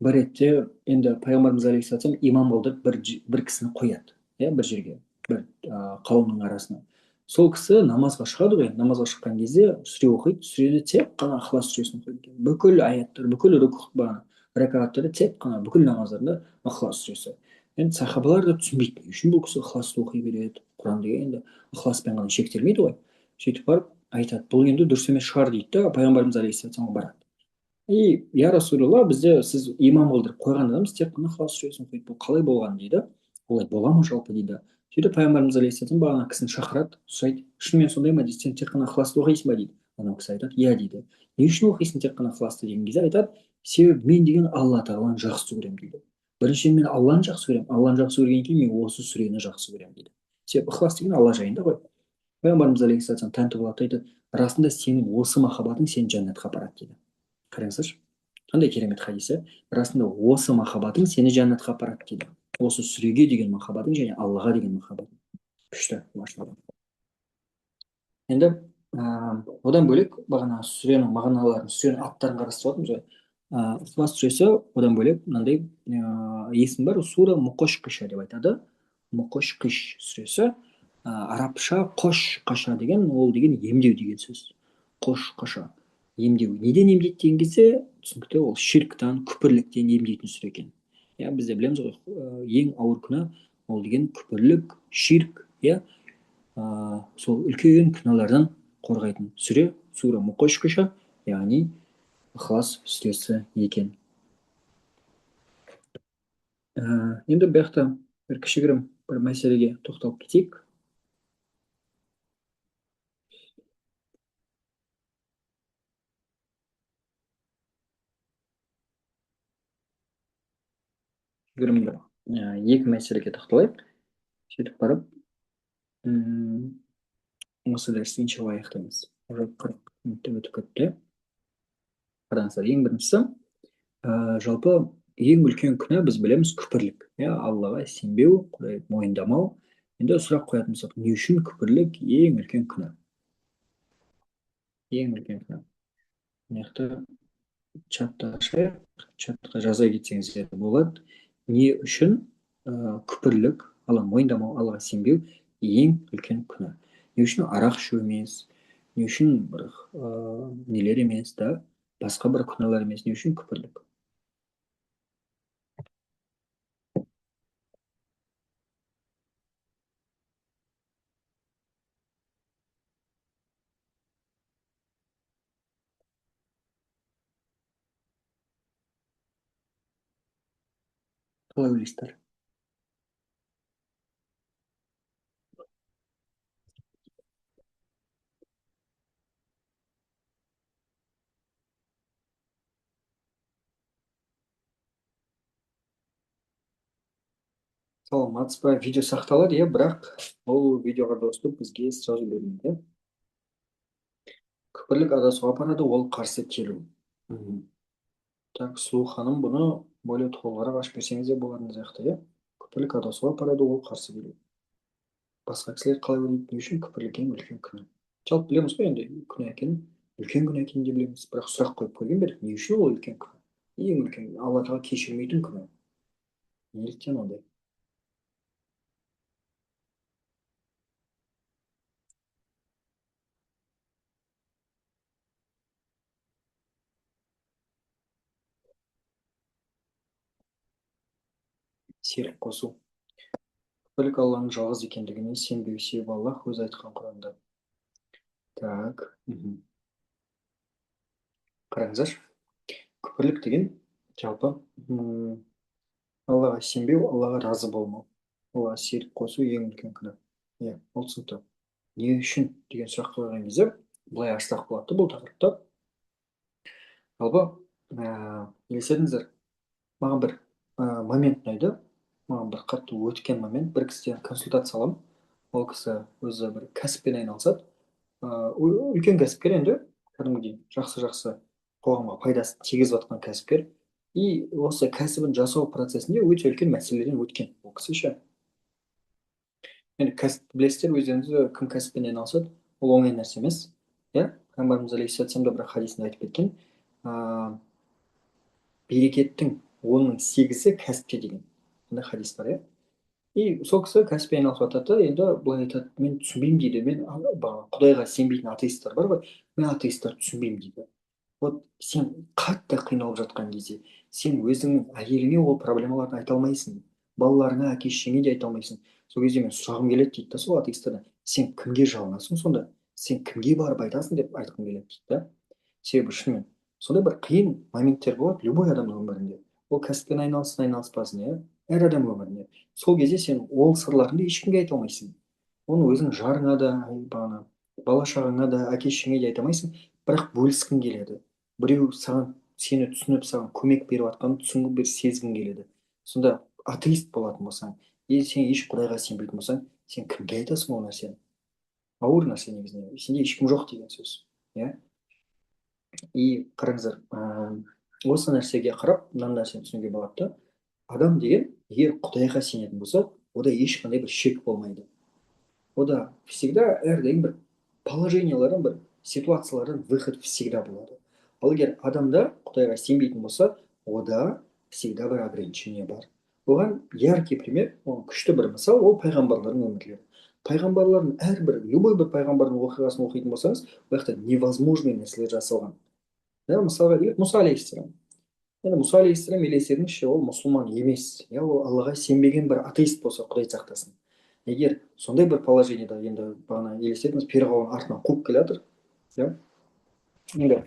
Бір ретте енді пайғамбарымыз алейхиссалам имам болдырып бір кісіні қояды, иә, бір жерге, бір қауымның арасына. Сол кісі намазға шығады ғой, намазға шыққан кезде сүре оқиды, сүрені тек қана ықылас сүресін оқиды екен. Бүкіл аяттар, бүкіл рәкағаттары тек қана бүкіл намаздарда ықылас сүресі. Енді сахабалар да түсінбейді, не үшін бұл кісі ықыласты оқи береді, құран деген енді ықыласпен ғана шектелмейді ғой. Сөйтіп барып айтады, бұл енді дұрыс емес шығар дейді да, пайғамбарымыз алейхиссаламға барады. Я Расулалла, бізде сіз имам болдырып қойған адамсыз, тек қана ықылас сүресін оқиды, бұл қалай болған дейді. Олай бола ма жалпы дейді. Сөйтіп пайғамбарымыз алейхиссалам бағана кісіні шақырады, сұрайды, шынымен сондай ма дейді, сен тек қана ықыласты оқисың ба дейді. Анау кісі айтады, иә дейді. Не үшін оқисың тек қана ықыласты деген кезде айтады, себебі мен деген алла тағаланы жақсы көремін дейді. Біріншіден мен алланы жақсы көремін, алланы жақсы көргеннен кейін мен осы сүрені жақсы көремін дейді. Себебі ықылас деген алла жайында ғой. Пайғамбарымыз алейхиссалам тәнті болады, айтады, расында сенің осы махаббатың сені жәннатқа апарады дейді. Қараңыздаршы, қандай керемет хадис. Расында осы махаббатың сені жәннатқа апарады дейді. Осы сүреге деген махаббатың және аллаға деген махаббатың. Күшті, машалла. Енді одан бөлек бағана сүренің мағыналарын, сүренің аттарын қарастырып жатырмыз ғой. Ықылас сүресі, одан бөлек мынандай есім бар, сура мұқош қиша деп айтады. Мұқош қиш сүресі, арабша қош қаша деген, ол деген емдеу деген сөз. Қош қаша, емдеу. Неден емдейді деген кезде түсінікті, ол ширктан, күпірліктен емдейтін сүре екен. Иә, бізде білеміз ғой, ең ауыр күнә ол деген күпірлік, ширк, иә, сол үлкен күнәлардан қорғайтын сүре, сура мұқош қиша, яғни ықылас сүресі екен. Енді бұл жақта бір кішігірім бір мәселеге тоқталып кетейік. Екі мәселеге тоқталайық. Сөйтіп барып, осы дәрісті иншалла аяқтаймыз. Уже 40 өтіп кетті. Қараңыздар, ең біріншісі, жалпы ең үлкен күнә біз білеміз күпірлік. Иә, аллаға сенбеу, құдайды мойындамау. Енді сұрақ қоятын болсақ, не үшін күпірлік ең үлкен күнә? Ең үлкен күнә. Мына жақта чатта ашайық, чатқа жаза кетсеңіздер болады. Не үшін күпірлік, алланы мойындамау, аллаға сенбеу ең үлкен күнә? Не үшін арақ ішу емес, не үшін бір нелер емес, да басқа бір күнәлар емес, не үшін күпірлік? Қалай ойлайсыздар? саламатсыз ба, видео сақталады, иә, бірақ ол видеоға доступ бізге сразу берілмейді. Күпірлік адасуға апарады, ол қарсы келу. Мгм. Так, сұлу ханым, бұны более толығырақ ашып берсеңіз де болатын сияқты, иә. Күпірлік адасуға апарады, ол қарсы келу. Басқа кісілер қалай ойлайды, не үшін күпірлік ең үлкен күнә? Жалпы білеміз ғой енді күнә екенін, үлкен күнә екенін де білеміз, бірақ сұрақ қойып көрген бе едік, не үшін ол үлкен күнә? Ең үлкен, алла тағала кешірмейтін күнә. Неліктен ондай? Серік қосу. Күпірлік алланың жалғыз екендігіне сенбеу себебі аллах өзі айтқан құранда. Так, қараңыздаршы, күпірлік деген жалпы аллаға сенбеу, аллаға разы болмау, аллаға серік қосу ең үлкен күнә. Иә, ол түсінікті. Не үшін деген сұрақ қойған кезде былай ашсақ болады бұл тақырыпты. Жалпы елесетіңіздер, маған бір момент ұнайды, маған бір қатты өткен момент. Бір кісіден консультация аламын, ол кісі өзі бір кәсіппен айналысады, үлкен кәсіпкер, енді кәдімгідей жақсы жақсы қоғамға пайдасын тигізіп жатқан кәсіпкер. И осы кәсібін жасау процесінде өте үлкен мәселеден өткен ол кісі ше. Енді кәсіп білесіздер, өздеріңіз, кім кәсіппен айналысады, ол оңай нәрсе емес. Иә, пайғамбарымыз алейхиссалам да бір хадисінде айтып кеткен, берекеттің 10-ның 8-і кәсіпте деген. Мындай хадис бар, иә. И сол кісі кәсіппен айналысып жатады, енді былай айтады, мен түсінбеймін дейді, мен құдайға сенбейтін атеисттер бар ғой, мен атеисттер түсінбеймін дейді. Вот сен қатты қиналып жатқан кезде, сен өзіңнің әйеліңе ол проблемаларды айта алмайсың, балаларыңа, әке шешеңе де айта алмайсың. Сол кезде мен сұрағым келеді дейді да сол атеистерден, сен кімге жалынасың сонда, сен кімге барып айтасың деп айтқым келеді дейді да. Себебі шынымен сондай бір қиын моменттер болады любой адамның өмірінде. Ол кәсіппен айналысын айналыспасын, иә, әр адам өмірінде. Сол кезде сен ол сырларыңды ешкімге айта алмайсың. Оны өзің жарыңа да, бағана бала шағаңа да, әке шешеңе де айта алмайсың, бірақ бөліскің келеді. Біреу саған сені түсініп саған көмек беріп жатқанын түсінгің бір сезгің келеді. Сонда атеист болатын болсаң, сен еш құдайға сенбейтін болсаң, сен кімге айтасың ол нәрсені? Ауыр нәрсе негізінде, сенде ешкім жоқ деген сөз, иә. И қараңыздар, осы нәрсеге қарап мына нәрсені түсінуге болады да, адам деген егер құдайға сенетін болса, ода ешқандай бір шек болмайды. Ода всегда әрдайым бір положениялардан, бір ситуациялардан выход всегда болады. Ал егер адамда құдайға сенбейтін болса, ода всегда бір ограничение бар. Оған яркий пример, күшті бір мысал, ол пайғамбарлардың өмірлері. Пайғамбарлардың әрбір, любой бір пайғамбардың оқиғасын оқитын болсаңыз, ол жақта невозможный нәрселер жасалған. Да, мысалға келейік, мұса алейхиссалам. Енді мұса алейхиссалам елесеңізші, ол мұсылман емес, иә, ол аллаға сенбеген бір атеист болса, құдай сақтасын. Егер сондай бір положениеда, енді бағана елестетіңіз, перғауын артынан қуып келе жатыр, иә. Енді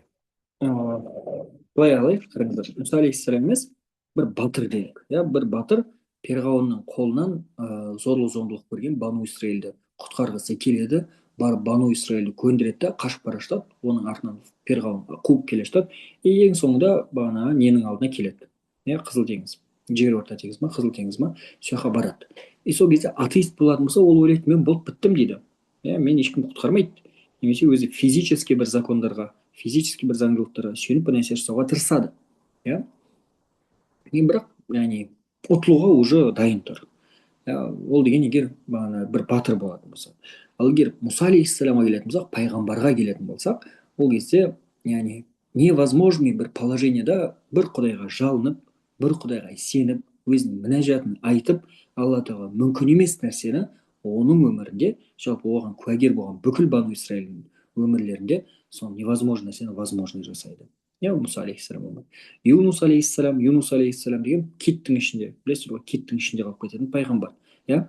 былай алайық, қараңыздар, мұса алейхиссалам емес, бір батыр делік, иә, бір батыр перғауынның қолынан зорлық зомбылық көрген бану исраилді құтқарғысы келеді, барып бану исраилді көндіреді да қашып бара жатады, оның артынан перғауын қуып келе жатады, и ең соңында бағана ненің алдына келеді, иә, қызыл теңіз, жерорта теңіз ма, қызыл теңіз ма, сол жаққа барады. И сол кезде атеист болатын болса, ол ойлайды, мен болып біттім дейді, иә, мен ешкім құтқармайды. немесе өзі физический бір закондарға, физический бір заңдылықтарға сүйеніп бір нәрсе жасауға тырысады. Иә, бірақ яғни ұтылуға уже дайын тұр. Ол деген егер бағана бір батыр болатын болса. Ал егер мұса алейхисаламға келетін болсақ, пайғамбарға келетін болсақ, ол кезде яғни невозможный бір положениеда бір құдайға жалынып, бір құдайға сеніп, өзінің мінәжатын айтып, алла тағала мүмкін емес нәрсені оның өмірінде, жалпы оған куәгер болған бүкіл бану исраилдің өмірлерінде сол невозможный нәрсені возможный жасайды. Иә, мұса алейхисалам. Юнус алейхисалам деген киттің ішінде, білесіздер ғой, киттің ішінде қалып кететін пайғамбар. Иә,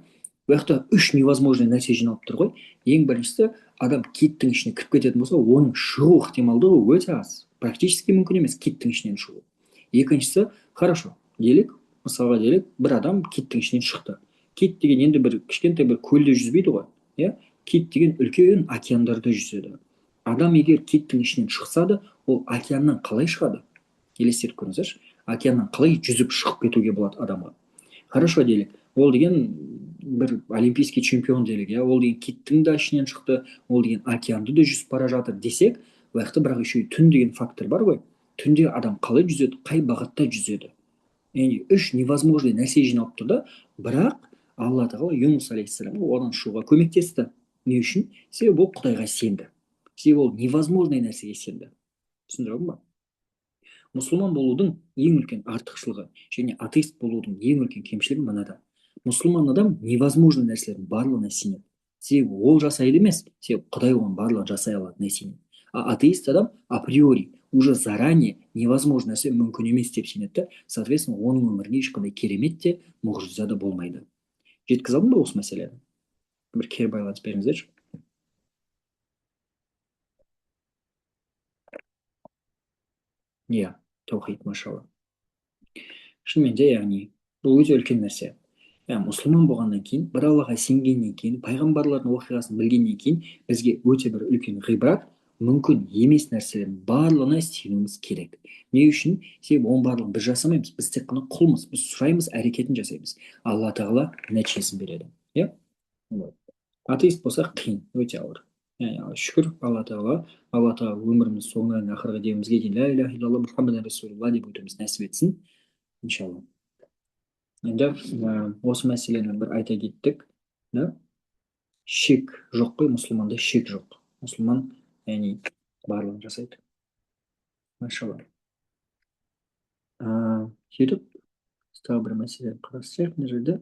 бұл жақта үш невозможный нәрсе жиналып тұр ғой. Ең біріншісі, адам киттің ішіне кіріп кететін болса, оның шығу ықтималдығы өте аз, практически мүмкін емес киттің ішінен шығу. Екіншісі, хорошо делік, мысалға делік, бір адам киттің ішінен шықты. Кит деген енді бір кішкентай бір көлде жүзбейді ғой. Иә, кит деген үлкен океандарда жүзеді. Адам егер киттің ішінен шықса да, ол океаннан қалай шығады? Елестетіп көріңіздерші, океаннан қалай жүзіп шығып кетуге болады адамға? Хорошо делік, ол деген бір олимпийский чемпион делік, иә, ол деген киттің да ішінен шықты, ол деген океанды да жүзіп бара жатыр десек, ол жақта бірақ еще түн деген фактор бар ғой. Түнде адам қалай жүзеді, қай бағытта жүзеді? Яғни үш невозможный нәрсе жиналып тұр да, бірақ алла тағала юнус алейхисаламға одан шығуға көмектесті. Не үшін? Себебі ол құдайға сенді. Себебі ол невозможный нәрсеге сенді. Түсіндіре алдым ба? Мұсылман болудың ең үлкен артықшылығы және атеист болудың ең үлкен кемшілігі мынада. Мұсылман адам невозможный нәрселердің барлығына сенеді. Себебі ол жасайды емес, себебі Құдай оның барлығын жасай алатынына сенеді. А атеист адам априори уже заранее невозможный нәрсе мүмкін емес деп сенеді. Соответственно, оның өміріне ешқандай керемет те, мұғжиза да болмайды. Жеткізе алдым ба осы мәселені? Бір кері байланыс беріңіздерші. Иә, таухид, машалла. Шынымен де, яғни бұл өте үлкен нәрсе. Мұсылман болғаннан кейін, бір аллаға сенгеннен кейін, пайғамбарлардың оқиғасын білгеннен кейін бізге өте бір үлкен ғибрат, мүмкін емес нәрселердің барлығына сенуіміз керек. Не үшін? Себебі оның барлығын біз жасамаймыз, біз тек қана құлмыз, біз сұраймыз, әрекетін жасаймыз. Алла тағала нәтижесін береді. Иә, атеист болсақ қиын, өте ауыр. Шүкір алла тағала өміріміз соңына дейін, ақырға дейін бізге дейін ля иляха илlallah мұхаммад расулулла деп өтуіміз нәсіп етсін, иншалла. Енді осы мәселені бір айта кеттік. Шек жоқ қой, мұсылманда шек жоқ. Мұсылман яғни барлығын жасайды. Машалла. Сөйтіп, тағы бір мәселені қарастырайық мына жерде.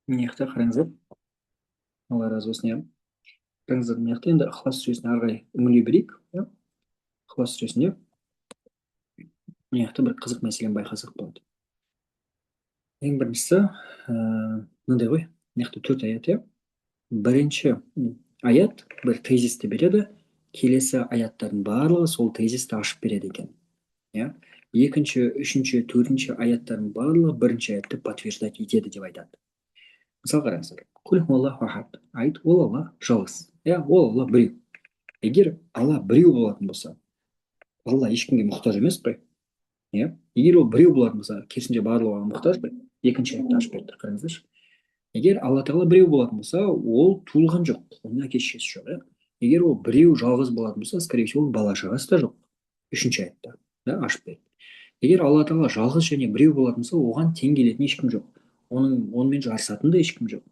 Мына жақта қараңыздар. Алла разы болсын. Иә. Қараңыздар, мына жақта енді ықылас сүресіне ары қарай үңіле берейік. Ықылас сүресінде мына жақта бір қызық мәселені байқасақ болады. Ең біріншісі мынандай ғой. Мына жақта 4 аят, иә. Бірінші аят бір тезисті береді, келесі аяттардың барлығы сол тезисті ашып береді екен. Иә. Екінші, үшінші, төртінші аяттардың барлығы бірінші аятты подтверждать етеді деп айтады. Мысалы қараңыздар. Құл хуаллаху ахад. Айт, ол Алла жалғыз. Иә, ол Алла біреу. Егер Алла біреу болатын болса, Алла ешкімге мұқтаж емес қой. Иә. Егер ол біреу болатын болса, керісінше барлығы оған мұқтаж ба? Екінші аятты ашып берді, қараңыздаршы. Егер алла тағала біреу болатын болса, ол туылған жоқ, оның әке шешесі жоқ. Иә. Егер ол біреу жалғыз болатын болса, скорее всего, оның бала шағасы да жоқ. Үшінші аятта ашып берді. Егер алла тағала жалғыз және біреу болатын болса, оған тең келетін ешкім жоқ. Онымен жарысатын да ешкім жоқ.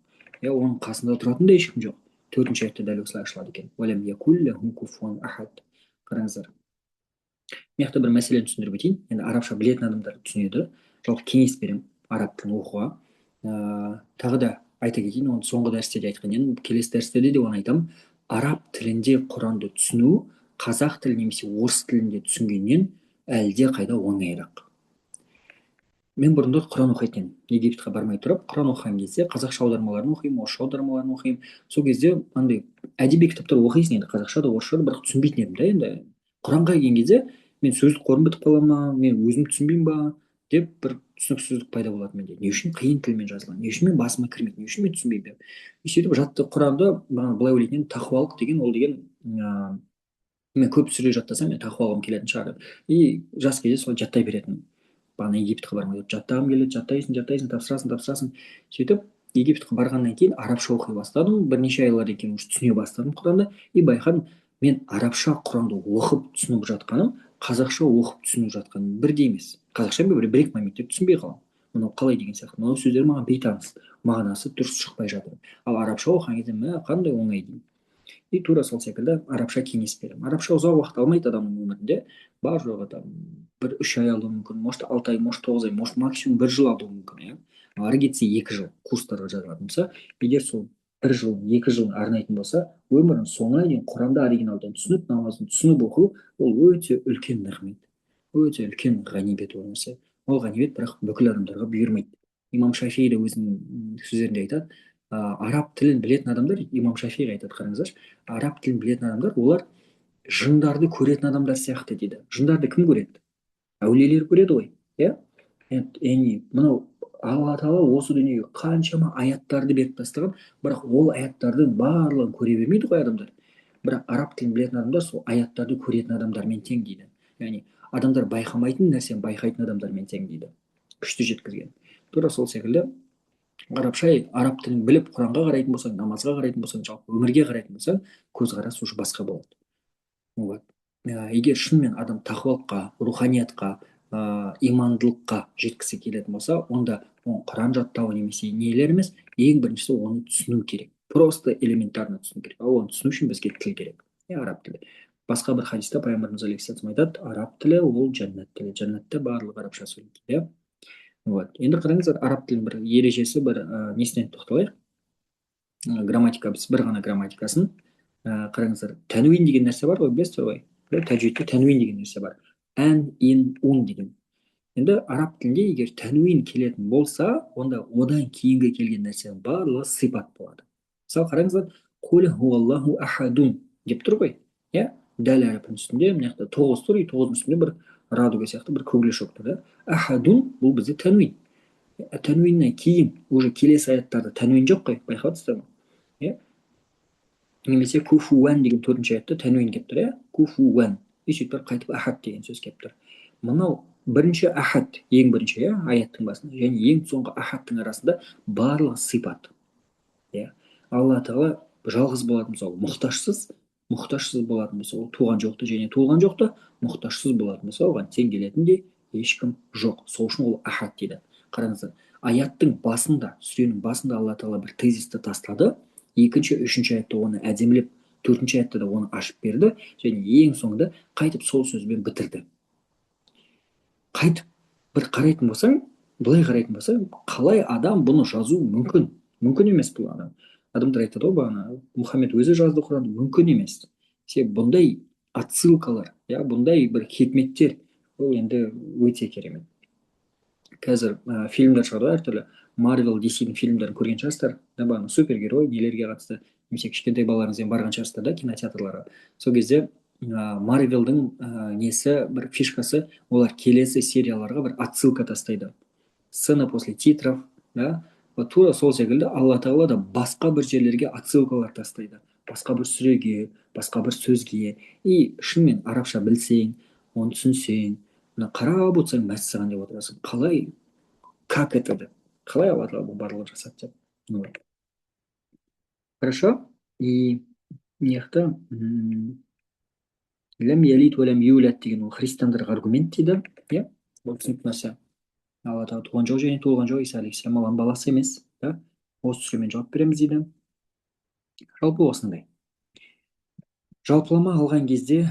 Оның қасында тұратын да ешкім жоқ. Төртінші аятта дәл осылай ашылады екен. Қараңыздар. Мен бір мәселені түсіндіріп өтейін. Енді арабша білетін адамдар түсінеді. Жалпы кеңес беремін араб тілін оқуға. Тағы да айта кетейін, оны соңғы дәрісте де айтқан едім, келесі дәрісте де оны айтамын. Араб тілінде Құранды түсіну қазақ тілі немесе орыс тілінде түсінгеннен әлде қайда оңайырақ. Мен бұрында Құран оқитын едім. Египетке бармай тұрып, Құран оқыған кезде қазақша аудармаларын оқимын, орысша аудармаларын оқимын. Сол кезде андай әдеби кітаптар оқисың енді қазақша да орысша да, бірақ түсінбейтін едім да. Енді Құранға келген кезде мен сөздік қорым бітіп қала ма, мен өзім түсінбеймін ба деп бір түсініксіздік пайда болады менде. Не үшін қиын тілмен жазылған, не үшін мен басыма кірмейді, не үшін мен түсінбеймін деп. И сөйтіп жатты құранды маған былай ойлайтын едім, тақуалық деген ол деген мен көп сүре жаттасам мен тақуа алғым келетін шығар деп. И жас кезде солай жаттай беретінмін. бағана египетке бармай жаттағым келеді, жаттайсың жаттайсың, тапсырасың тапсырасың. Сөйтіп египетке барғаннан кейін арабша оқи бастадым. Бірнеше айлардан кейін уже түсіне бастадым құранды. И байқадым, мен арабша құранды оқып түсініп жатқаным қазақша оқып түсініп жатқаным бірдей емес. қазақша мен бір екі моментте түсінбей қаламын. мынау қалай деген сияқты, мынау сөздер маған бейтаныс, мағынасы дұрыс шықпай жатыр. Ал арабша оқыған кезде мә қандай оңай деймін. И тура сол секілді арабша кеңес беремін. Арабша ұзақ уақыт алмайды адамның өмірінде. Бар жоғы там бір 3 ай алуы мүмкін, может 6 ай, может 9 ай, может максимум 1 жыл алуы мүмкін, иә. Ары кетсе 2 жыл курстарға жазылатын болса, егер сол 1 жыл 2 жыл арнайтын болса, өмірінің соңына дейін құранды оригиналдан түсініп, намазын түсініп оқу, ол өте үлкен нығмет, өте үлкен ғанибет ол нәрсе. Ол ғанибет бірақ бүкіл адамдарға бұйырмайды. Имам Шафии де өзінің сөздерінде айтады, араб тілін білетін адамдар, имам Шафиғи айтады, қараңыздаршы, араб тілін білетін адамдар олар жындарды көретін адамдар сияқты дейді. Жындарды кім көреді? Әулиелер көреді ғой, иә. Яғни мынау алла тағала осы дүниеге қаншама аяттарды беріп тастаған, бірақ ол аяттардың барлығын көре бермейді ғой адамдар. Бірақ араб тілін білетін адамдар сол аяттарды көретін адамдармен тең дейді. Яғни адамдар байқамайтын нәрсені байқайтын адамдармен тең дейді. Күшті жеткізген. тура сол секілді арабша, араб тілін біліп құранға қарайтын болсаң, намазға қарайтын болсаң, жалпы өмірге қарайтын болсаң, көзқарас уже басқа болады. Вот. Егер шынымен адам тақуалыққа, руханиятқа, имандылыққа жеткісі келетін болса, онда оны құран жаттау немесе нелер емес, ең біріншісі оны түсіну керек. Просто элементарно түсіну керек. Ал оны түсіну үшін бізге тіл керек, араб тілі. Басқа бір хадисте пайғамбарымыз алейхисалам айтады, араб тілі ол жәннат тілі, жәннатта барлығы арабша сөйлейді, иә. Вот. Енді қараңыздар, араб тілінің бір ережесі, бір несіне тоқталайық. Грамматикасы, бір ғана грамматикасын қараңыздар. Тәнуин деген нәрсе бар ғой, білесіздер ғой. Тәжвидте тәнуин деген нәрсе бар. Ән, ин, ун деген. Енді араб тілінде егер тәнуин келетін болса, онда одан кейінгі келген нәрсенің барлығы сипат болады. Мысалы қараңыздар, қул хуаллаху ахадун деп тұр ғой, иә. Дәл әріпінің үстінде мына жақта 9 тұр, и 9-ның үстінде бір радуга сияқты бір көгілешек тұр, да. Ахадун бұл бізде тәнуин. Тәнуиннен кейін уже келесі аяттарда тәнуин жоқ қой, байқап отырсыздар ма, иә. Немесе куфуан деген 4-ші аятта тәнуин келіп тұр, иә. Куфуан. И сөйтіп барып қайтып ахад деген сөз келіп тұр. Мынау бірінші ахад, ең бірінші, иә, аяттың басында, және ең соңғы ахадтың арасында барлығы сипат, иә. алла тағала жалғыз болатын болса, ол мұқтажсыз болатын болса, ол туған жоқты, және туылған жоқты мұқтажсыз болатын болса, оған тең келетіндей ешкім жоқ. Сол үшін ол ахад дейді. Қараңыздар, аяттың басында, сүренің басында алла тағала бір тезисті тастады, екінші, үшінші аятта оны әдемілеп, 4-ші аятта да оны ашып берді, және ең соңында қайтып сол сөзбен бітірді. Қайтып бір қарайтын болсаң, былай қарайтын болсаң, қалай адам бұны жазу мүмкін? Мүмкін емес бұл адам. Адамдар айтады ғой бағана, Мұхаммед өзі жазды Құранды, мүмкін емес. Себебі бұндай отсылкалар, иә, бұндай бір хикметтер, ол енді өте керемет. Қазір фильмдер шығады әртүрлі, Марвел, DC-дің фильмдерін көрген шығарсыздар, да, бағана супергерой нелерге қатысты, немесе кішкентай балаларыңызбен барған шығарсыздар да кинотеатрларға. Сол кезде Марвелдің несі, бір фишкасы, олар келесі серияларға бір отсылка тастайды. Сцена после титров, да. Вот тура сол секілді алла тағала да басқа бір жерлерге отсылкалар тастайды. Басқа бір сүреге, басқа бір сөзге. И шынымен арабша білсең, оны түсінсең, мына қарап отырсаң мәссаған деп отырасың. Қалай, как это деп, қалай алла тағала бұл барлығын жасады деп. Хорошо. И мына жақта ләм ялид уә ләм юлад деген ол христиандарға аргумент дейді, иә. Бұл түсінікті нәрсе. алла тағала туған жоқ және туылған жоқ, иса алейхисалам алланың баласы емес, да. Осы сүремен жауап береміз дейді. Жалпы осындай. Жалпылама алған кезде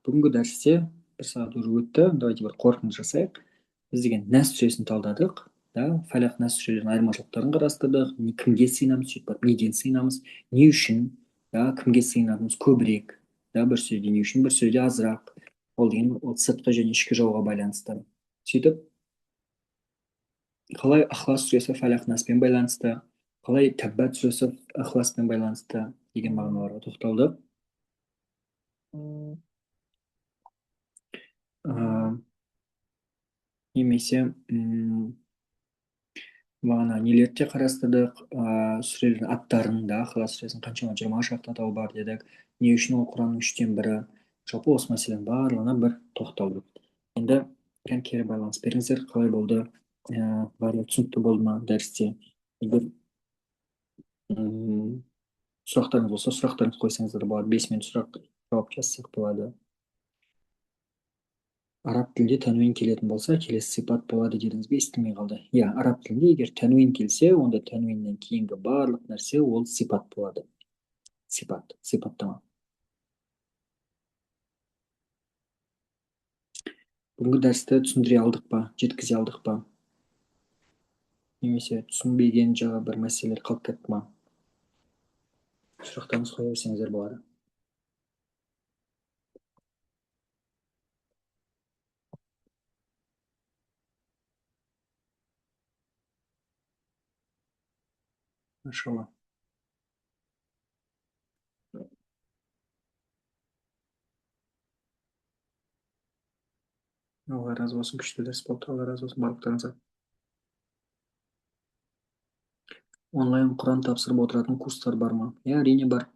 бүгінгі дәрісте 1 сағат уже өтті. Давайте бір қорытынды жасайық. Біз деген Нәс сүресін талдадық, да. Фәлақ, Нәс сүрелерінің айырмашылықтарын қарастырдық. Кімге сыйынамыз, сөйтіп неден сыйынамыз, не үшін, да, кімге сыйынатынымыз көбірек, да, бір сөзде не үшін, бір сөзде азырақ. Ол деген ол сыртқы және ішкі жауға байланысты. Сөйтіп қалай Ахлас сүресі Фәлақ, Наспен байланысты, қалай Тәббат сүресі Ахласпен байланысты деген мағыналарға тоқталдық. ә, немесе бағана нелерді де қарастырдық, сүрелердің аттарын да, Ахлас сүресінің қаншама 20 шақты атауы бар дедік. Не үшін ол Құранның 1/3? Жалпы осы мәселенің барлығына бір тоқталдық. Енді кері байланыс беріңіздер, қалай болды, барлығы түсінікті болды ма дәрісте? Егер сұрақтарыңыз болса, сұрақтарыңызды қойсаңыздар да болады. 5 минут сұрақ жауап жазсақ болады. Араб тілінде тәнуин келетін болса, келесі сипат болады дедіңіз бе? Естілмей қалды. Иә, араб тілінде егер тәнуин келсе, онда тәнуиннен кейінгі барлық нәрсе ол сипат болады. Сипат, сипаттама. Бүгінгі дәрісті түсіндіре алдық па, жеткізе алдық па? Немесе түсінбеген жаңа бір мәселелер қалып кетті ма? Сұрақтарыңыз қоя берсеңіздер болады. Машалла. Алла разы болсын, күшті дәріс болды. Алла разы болсын барлықтарыңызға. Онлайн Құран тапсырып отыратын курстар бар ма? Иә, әрине бар.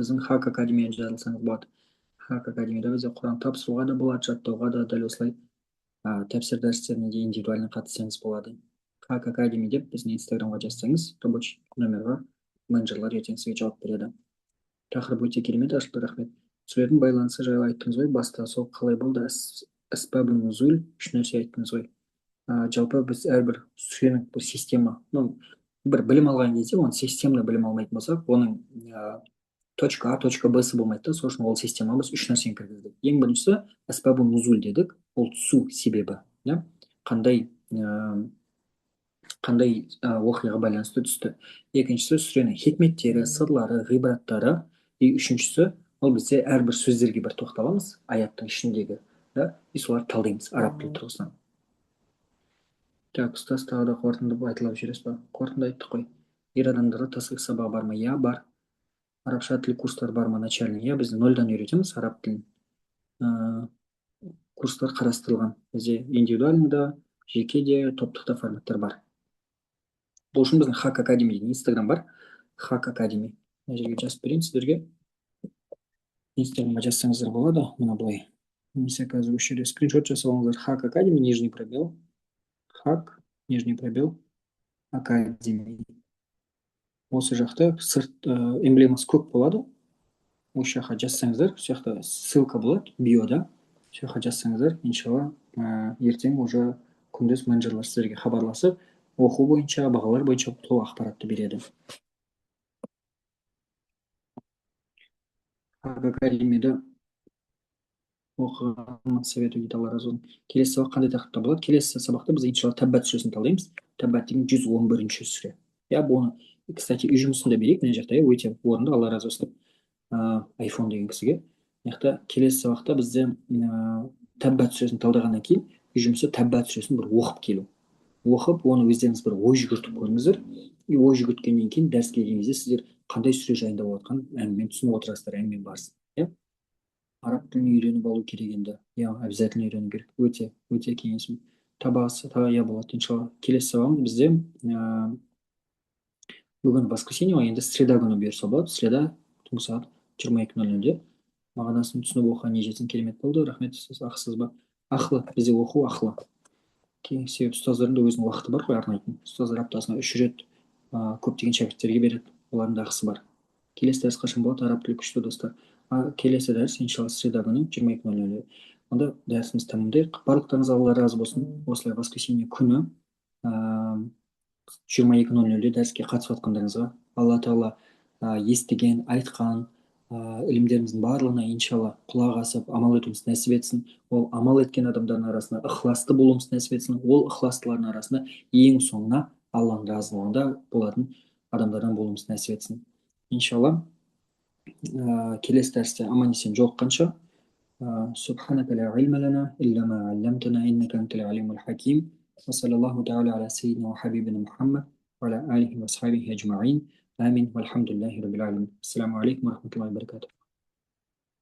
Біздің Хак Академияға жазылсаңыз болады. Хак Академияда бізде Құран тапсыруға да болады, жаттауға да дәл осылай тәпсір дәрістеріне де индивидуально қатыссаңыз болады. Хак Академи деп біздің инстаграмға жазсаңыз, рабочий номерға менеджерлар ертең сізге жауап береді. Тақырып өте керемет, ашықты рахмет. Сүренің байланысы жайлы айттыңыз ғой, баста сол қалай болды? Әсбабу нузул, үш нәрсе айттыңыз ғой. Жалпы біз әрбір сүренің бір система, бір білім алған кезде оны системно білім алмайтын болсақ, оның точка А, точка Б-сы болмайды да, сол үшін ол системамыз үш нәрсені кіргіздік. Ең біріншісі әсбабу нузул дедік, ол түсу себебі, иә, қандай оқиғаға байланысты түсті. Екіншісі сүренің хикметтері, сырлары, ғибраттары. И үшіншісі ол бізде әрбір сөздерге бір тоқталамыз аяттың ішіндегі, да, и соларды талдаймыз араб тілі тұрғысынан. Так, ұстаз тағы да қорытынды айтылып жүресіз ба? Қорытынды айттық қой. Ер адамдарға тасқи сабағы бар ма? Иә, бар. Арабша тіл курстары бар ма? Начальный. Иә, біз нөлден үйретеміз араб тілін. Курстар қарастырылған. Бізде индивидуальный да, жеке де, топтық та форматтар бар. Бұл үшін біздің Хак Академи деген инстаграм бар. Хак Академи. Мына жерге жазып берейін сіздерге. Инстаграмға жазсаңыздар болады. Мына былай. Немесе қазір осы жерде скриншот жасап алыңыздар. Хак Академи, нижний пробел. Хак, нижний пробел. Академи. Осы жақта сырт эмблемасы көп болады. Осы жаққа жазсаңыздар, осы жақта ссылка болады биода. Осы жаққа жазсаңыздар, иншалла, ертең уже күндіз менеджерлар сіздерге хабарласып, оқу бойынша, бағалар бойынша толық ақпаратты береді. Академияда оқығанын советую дейді, Алла разы болсын. Келесі сабақ қандай тақырыпта болады? Келесі сабақта біз иншалла Таббат сүресін талдаймыз. Таббат деген 111 сүре. Я бұны, кстати, үй жұмысында берейік мына жақта, өте орынды, Алла разы болсын. Айфон деген кісіге. Яқта келесі сабақта бізде Таббат сүресін талдағаннан кейін үй жұмысы Таббат сүресін бір оқып келу. Оқып, оны өздеріңіз бір ой жүгіртіп көріңіздер. И ой жүгірткеннен кейін дәріске келген кезде сіздер қандай сүре жайында болып жатқан әңгімені түсініп отырасыздар, әңгіме барсын. Иә, араб тілін үйреніп алу керек енді. Иә, обязательно үйрену керек. Өте кеңесім. Табасы иә болады иншалла. Келесі сабағымыз бізде бүгін воскресенье ғой, енді среда күні бұйырса болады. Среда түнгі сағат 22:00-де. Мағынасын түсініп оқыған ежесін керемет болды. Рахмет, сіз ақсыз ба? Ақылы, бізде оқу ақылы. Себебі ұстаздардың да өзінің уақыты бар ғой, арнайтын. Ұстаздар аптасына 3 рет көптеген шәкірттерге береді. Олардың да ақысы бар. Келесі дәріс қашан болады? Араб тілі күшті достар. Келесі дәріс иншалла среда күні 22:00-де. Онда дәрісімізді тәмамдайық. Барлықтарыңызға Алла разы болсын. Осылай воскресенье күні 22:00-де дәріске қатысып жатқандарыңызға Алла тағала естіген, айтқан ілімдеріміздің барлығына иншалла құлақ асып амал етуімізді нәсіп етсін. Ол амал еткен адамдардың арасында ықыласты болуымызды нәсіп етсін. Ол ықыластылардың арасында ең соңына Алланың разылығында болатын адамдардан болуымызды нәсіп етсін. Иншалла, келесі дәрісте аман есен жолыққанша سبحانك لا علم لنا إلا ما علمتنا إنك أنت العليم الحكيم وصلى الله تعالى على سيدنا وحبيبنا محمد وعلى آله وأصحابه أجمعين آمين والحمد لله رب العالمين. السلام عليكم ورحمة الله وبركاته.